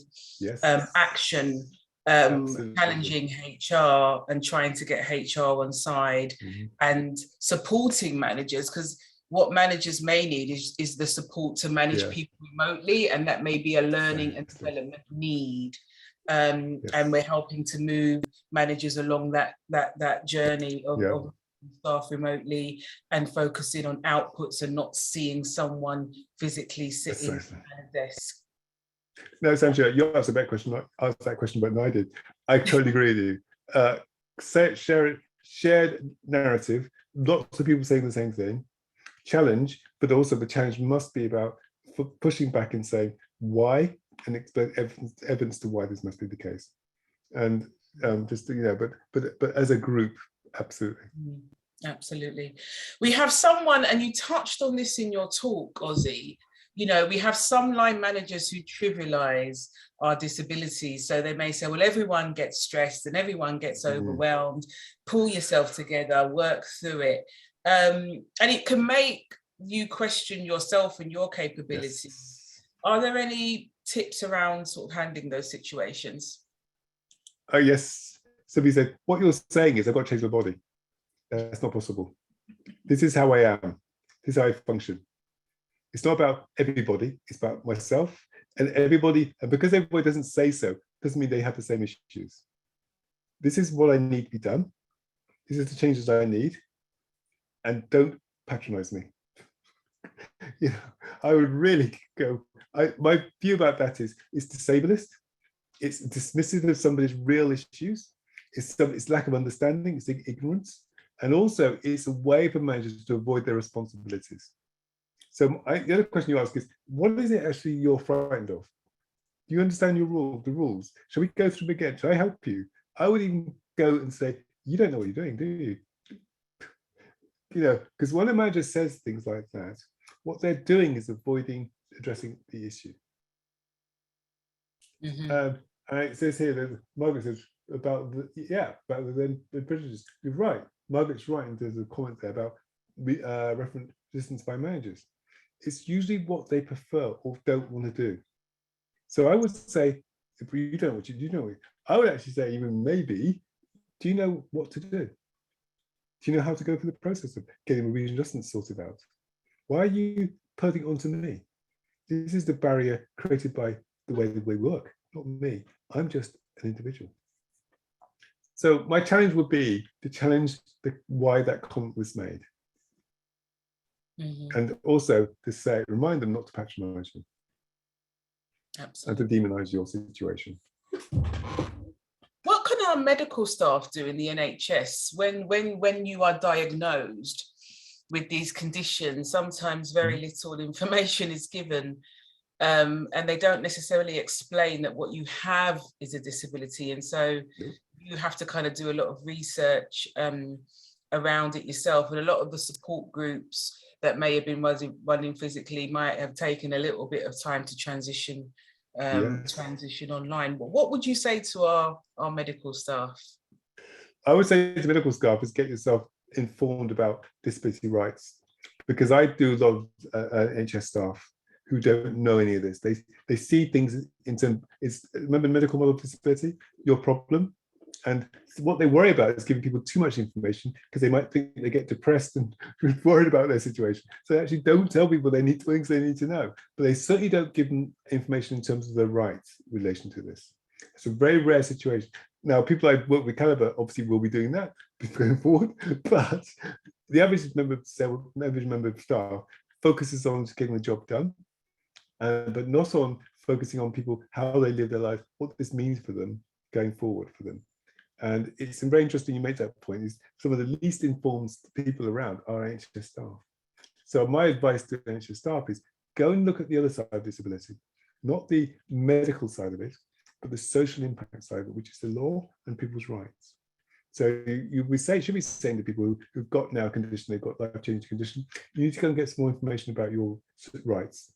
action, challenging HR and trying to get HR on side and supporting managers, because what managers may need is the support to manage people remotely, and that may be a learning and development need. And we're helping to move managers along that journey of staff remotely and focusing on outputs and not seeing someone physically sitting at a desk. No, Sanjay, you asked a better question. I asked that question better than I did. I totally agree with you. Shared narrative, lots of people saying the same thing. Challenge, but also the challenge must be about pushing back and saying why, and explain evidence to why this must be the case. And but as a group, absolutely. Absolutely. We have someone, and you touched on this in your talk, Ossie. We have some line managers who trivialize our disabilities. So they may say, well, everyone gets stressed and everyone gets overwhelmed. Pull yourself together, work through it. And it can make you question yourself and your capabilities. Yes. Are there any tips around sort of handling those situations? Yes. Somebody said, what you're saying is I've got to change my body. That's not possible. This is how I am. This is how I function. It's not about everybody, it's about myself and everybody. And because everybody doesn't say so, doesn't mean they have the same issues. This is what I need to be done. These are the changes I need. And don't patronize me. I would really go. My view about that is disableist. It's dismissive of somebody's real issues. It's lack of understanding. It's ignorance, and also it's a way for managers to avoid their responsibilities. So the other question you ask is, what is it actually you're frightened of? Do you understand the rules? Shall we go through them again? Shall I help you? I would even go and say, you don't know what you're doing, do you? Because when a manager says things like that, what they're doing is avoiding addressing the issue. And it says here that Margaret says about the prejudice. You're right. Margaret's right, and there's a comment there about reference resistance by managers. It's usually what they prefer or don't want to do. So I would say, if you don't know what you know, I would actually say even maybe, do you know what to do? Do you know how to go through the process of getting a regional adjustment sorted out? Why are you putting it onto me? This is the barrier created by the way we work, not me. I'm just an individual. So my challenge would be to challenge why that comment was made. And also to say, remind them not to patronize you. Absolutely. And to demonize your situation. What can our medical staff do in the NHS when you are diagnosed with these conditions? Sometimes very little information is given, and they don't necessarily explain that what you have is a disability, and so you have to kind of do a lot of research around it yourself. And a lot of the support groups that may have been running physically might have taken a little bit of time to transition online. But what would you say to our medical staff? I would say to medical staff is get yourself informed about disability rights, because I do a lot of NHS staff who don't know any of this. They see things in terms, remember medical model of disability, your problem. And what they worry about is giving people too much information, because they might think they get depressed and worried about their situation. So they actually don't tell people they need things they need to know, but they certainly don't give them information in terms of their rights in relation to this. It's a very rare situation. Now, people I work with Calibre obviously will be doing that going forward, but the average member of staff focuses on getting the job done, but not on focusing on people, how they live their life, what this means for them going forward for them. And it's very interesting you make that point, is some of the least informed people around are NHS staff. So my advice to NHS staff is go and look at the other side of disability, not the medical side of it, but the social impact side of it, which is the law and people's rights. So we should be saying to people who've got now a condition, they've got life-changing condition, you need to go and get some more information about your rights.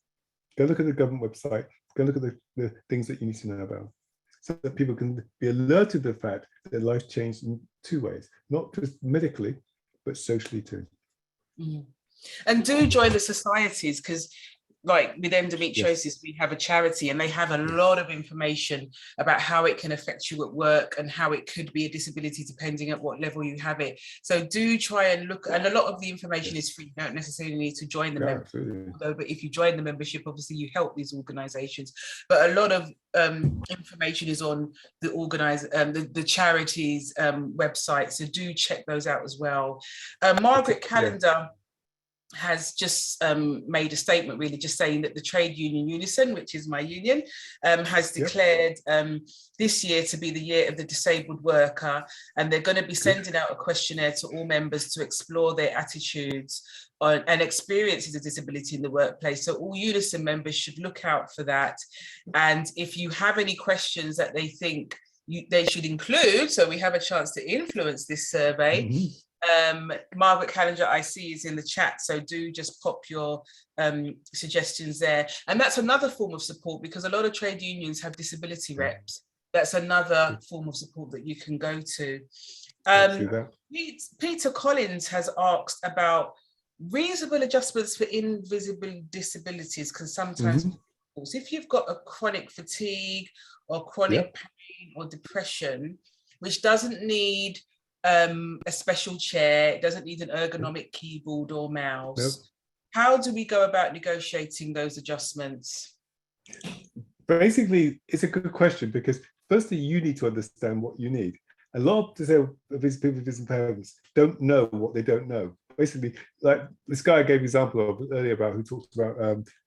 Go look at the government website, go look at the things that you need to know about, so that people can be alerted to the fact that their life changed in two ways, not just medically, but socially too. And do join the societies, because like with endometriosis, we have a charity and they have a lot of information about how it can affect you at work and how it could be a disability depending at what level you have it. So do try and look, and a lot of the information is free. You don't necessarily need to join the membership, but if you join the membership, obviously you help these organizations. But a lot of information is on the charities website, so do check those out as well. Margaret Calendar has just made a statement, really just saying that the trade union Unison, which is my union, has declared this year to be the year of the disabled worker, and they're going to be sending out a questionnaire to all members to explore their attitudes and experiences of disability in the workplace. So all Unison members should look out for that, and if you have any questions that they think they should include, so we have a chance to influence this survey. Margaret Calendar, I see, is in the chat, so do just pop your suggestions there. And that's another form of support, because a lot of trade unions have disability reps. That's another form of support that you can go to. Peter Collins has asked about reasonable adjustments for invisible disabilities, because sometimes if you've got a chronic fatigue or chronic pain or depression, which doesn't need a special chair, it doesn't need an ergonomic keyboard or mouse. how do we go about negotiating those adjustments? Basically, it's a good question, because firstly, you need to understand what you need. A lot of people with impairments don't know what they don't know. Basically, like this guy I gave an example of earlier about, who talks about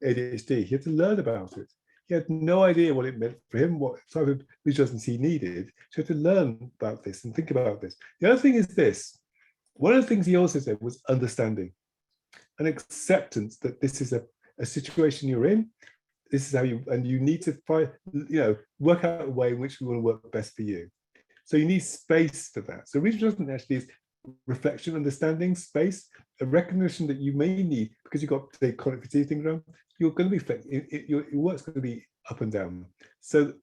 ADHD, he had to learn about it. He had no idea what it meant for him, what type of readjustments he needed. So he had to learn about this and think about this. The other thing is this. One of the things he also said was understanding and acceptance that this is a situation you're in. This is how you need to find, work out a way in which we want to work best for you. So you need space for that. So readjustment actually is reflection, understanding, space, a recognition that you may need, because you've got the chronic fatigue thing around, you're going to be your work's going to be up and down. So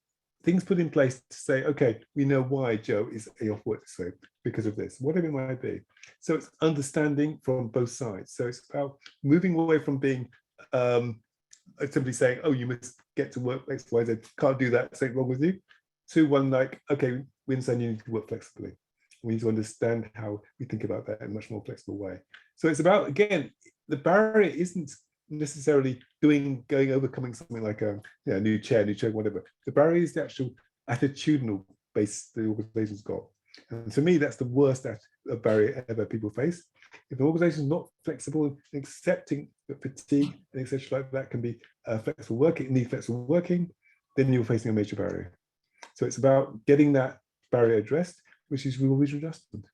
things put in place to say, okay, we know why Joe is off work this way because of this, whatever it might be. So it's understanding from both sides. So it's about moving away from being simply saying, oh, you must get to work X, Y, Z, can't do that, something wrong with you, to one like, okay, we understand you need to work flexibly. We need to understand how we think about that in a much more flexible way. So it's about, again, the barrier isn't necessarily overcoming something like a new chair, whatever. The barrier is the actual attitudinal base the organization's got. And to me, that's the worst barrier ever people face. If an organization is not flexible and accepting that fatigue and etc. like that can be flexible working, then you're facing a major barrier. So it's about getting that barrier addressed, which is real adjustment.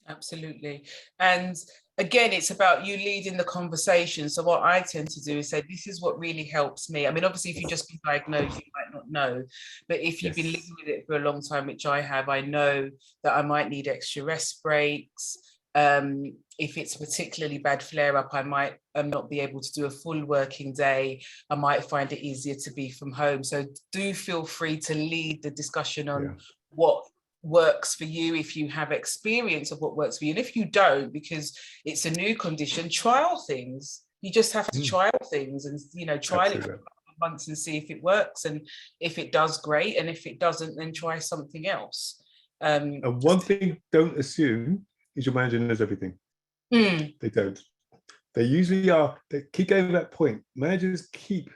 Absolutely. And again, it's about you leading the conversation. So what I tend to do is say, this is what really helps me. I mean, obviously, if you just been diagnosed, you might not know. But if you've been living with it for a long time, which I have, I know that I might need extra rest breaks. If it's a particularly bad flare-up, I might not be able to do a full working day. I might find it easier to be from home. So do feel free to lead the discussion on what works for you, if you have experience of what works for you. And if you don't, because it's a new condition, trial things. You just have to trial things and, trial it for months and see if it works. And if it does, great. And if it doesn't, then try something else. And one thing, don't assume is your manager knows everything. They don't. They usually are. They keep going to that point. Managers keep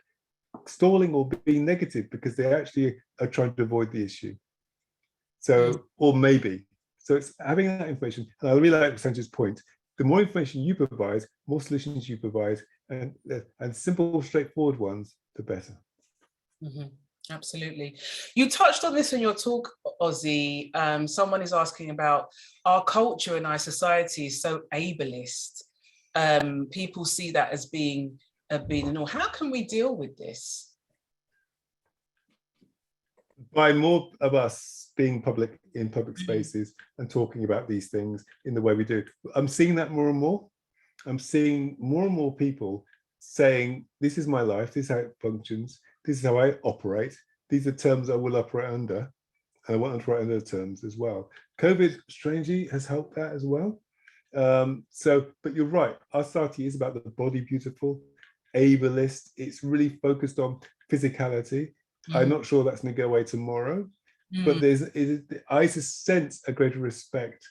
stalling or being negative because they actually are trying to avoid the issue. So, or maybe. So it's having that information. And I really like Sandra's point. The more information you provide, more solutions you provide, and simple, straightforward ones, the better. Absolutely. You touched on this in your talk, Ossie. Someone is asking about our culture and our society is so ableist. People see that as being normal. How can we deal with this? By more of us being in public spaces and talking about these things in the way we do. I'm seeing that more and more. I'm seeing more and more people saying, this is my life, this is how it functions, this is how I operate, these are terms I will operate under, and I want to operate under terms as well. COVID, strangely, has helped that as well. But you're right, our society is about the body beautiful, ableist, it's really focused on physicality. I'm not sure that's going to go away tomorrow, but I sense a greater respect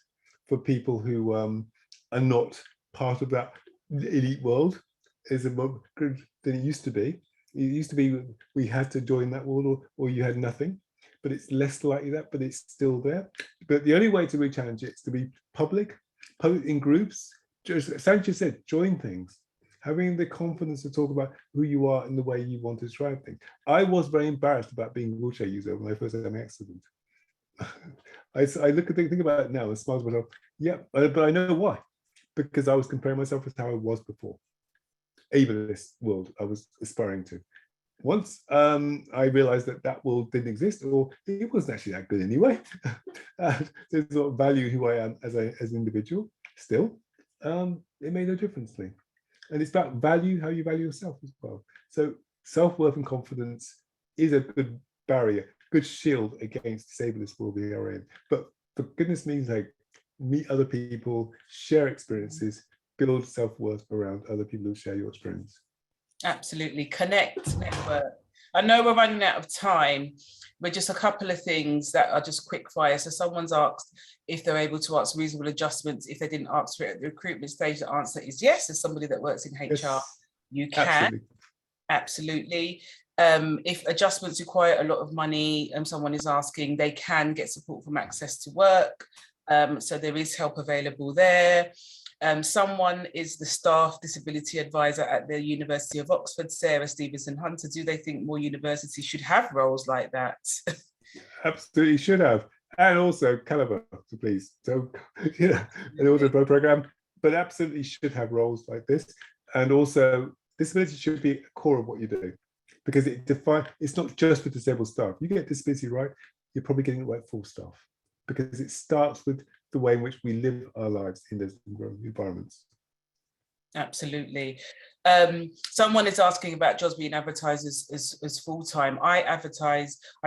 for people who are not part of that elite world than it used to be. It used to be we had to join that world or you had nothing, but it's less likely that, but it's still there. But the only way to re-challenge it is to be public in groups. Just, Sanchez said, join things. Having the confidence to talk about who you are and the way you want to describe things. I was very embarrassed about being a wheelchair user when I first had an accident. I look at think about it now and smile to myself, yeah, but I know why. Because I was comparing myself with how I was before. Ableist world I was aspiring to. Once I realized that world didn't exist, or it wasn't actually that good anyway. There's not value who I am as an individual still. It made no difference to me. And it's about value, how you value yourself as well. So self-worth and confidence is a good barrier, good shield against this ableist world we are in. But for goodness means, like, meet other people, share experiences, build self-worth around other people who share your experience. Absolutely. Connect, network. I know we're running out of time, but just a couple of things that are just quick fire. So someone's asked if they're able to ask reasonable adjustments if they didn't ask for it at the recruitment stage. The answer is yes. As somebody that works in HR, Yes, you can. Absolutely. If adjustments require a lot of money, someone is asking, they can get support from Access to Work. So there is help available there. Someone is the staff disability advisor at the University of Oxford, Sarah Stevenson Hunter. Do they think more universities should have roles like that? Absolutely should have. And also caliber, please. So, and also program, but absolutely should have roles like this. And also disability should be a core of what you do, because it's not just for disabled staff. You get disability right, you're probably getting it right for staff, because it starts with the way in which we live our lives in those environments. Absolutely. Someone is asking about jobs being advertised as full-time. I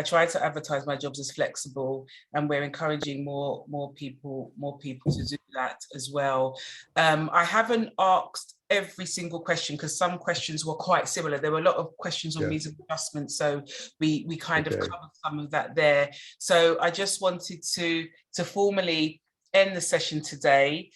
try to advertise my jobs as flexible, and we're encouraging more people to do that as well. I haven't asked every single question because some questions were quite similar. There were a lot of questions on reasonable adjustments, so we kind of covered some of that there. So I just wanted to formally end the session today.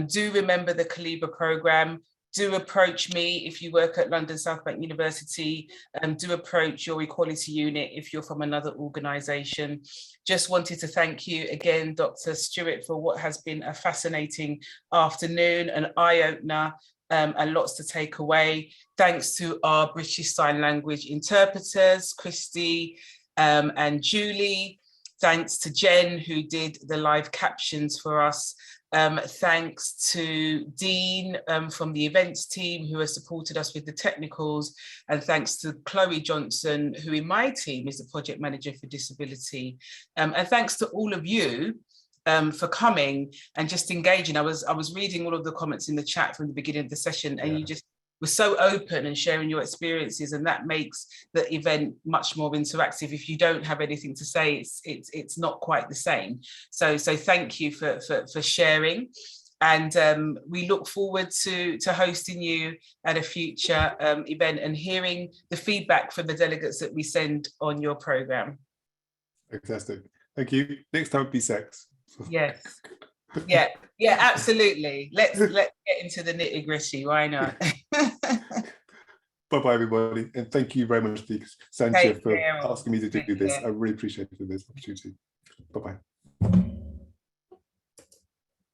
Do remember the Calibra programme. Do approach me if you work at London South Bank University. Do approach your equality unit if you're from another organisation. Just wanted to thank you again, Dr. Stuart, for what has been a fascinating afternoon, an eye-opener, and lots to take away. Thanks to our British Sign Language interpreters, Christy and Julie. Thanks to Jen, who did the live captions for us. Thanks to Dean from the events team, who has supported us with the technicals. And thanks to Chloe Johnson, who in my team is the project manager for disability. And thanks to all of you for coming and just engaging. I was reading all of the comments in the chat from the beginning of the session, and you just were so open and sharing your experiences, and that makes the event much more interactive. If you don't have anything to say, it's not quite the same. So thank you for sharing, and we look forward to hosting you at a future event and hearing the feedback from the delegates that we send on your programme. Fantastic. Thank you. Next time, be sex. Yes. Yeah, absolutely. Let's get into the nitty-gritty. Why not? Bye-bye, everybody. And thank you very much, Santia, for asking me to do this. I really appreciate this opportunity. Bye-bye.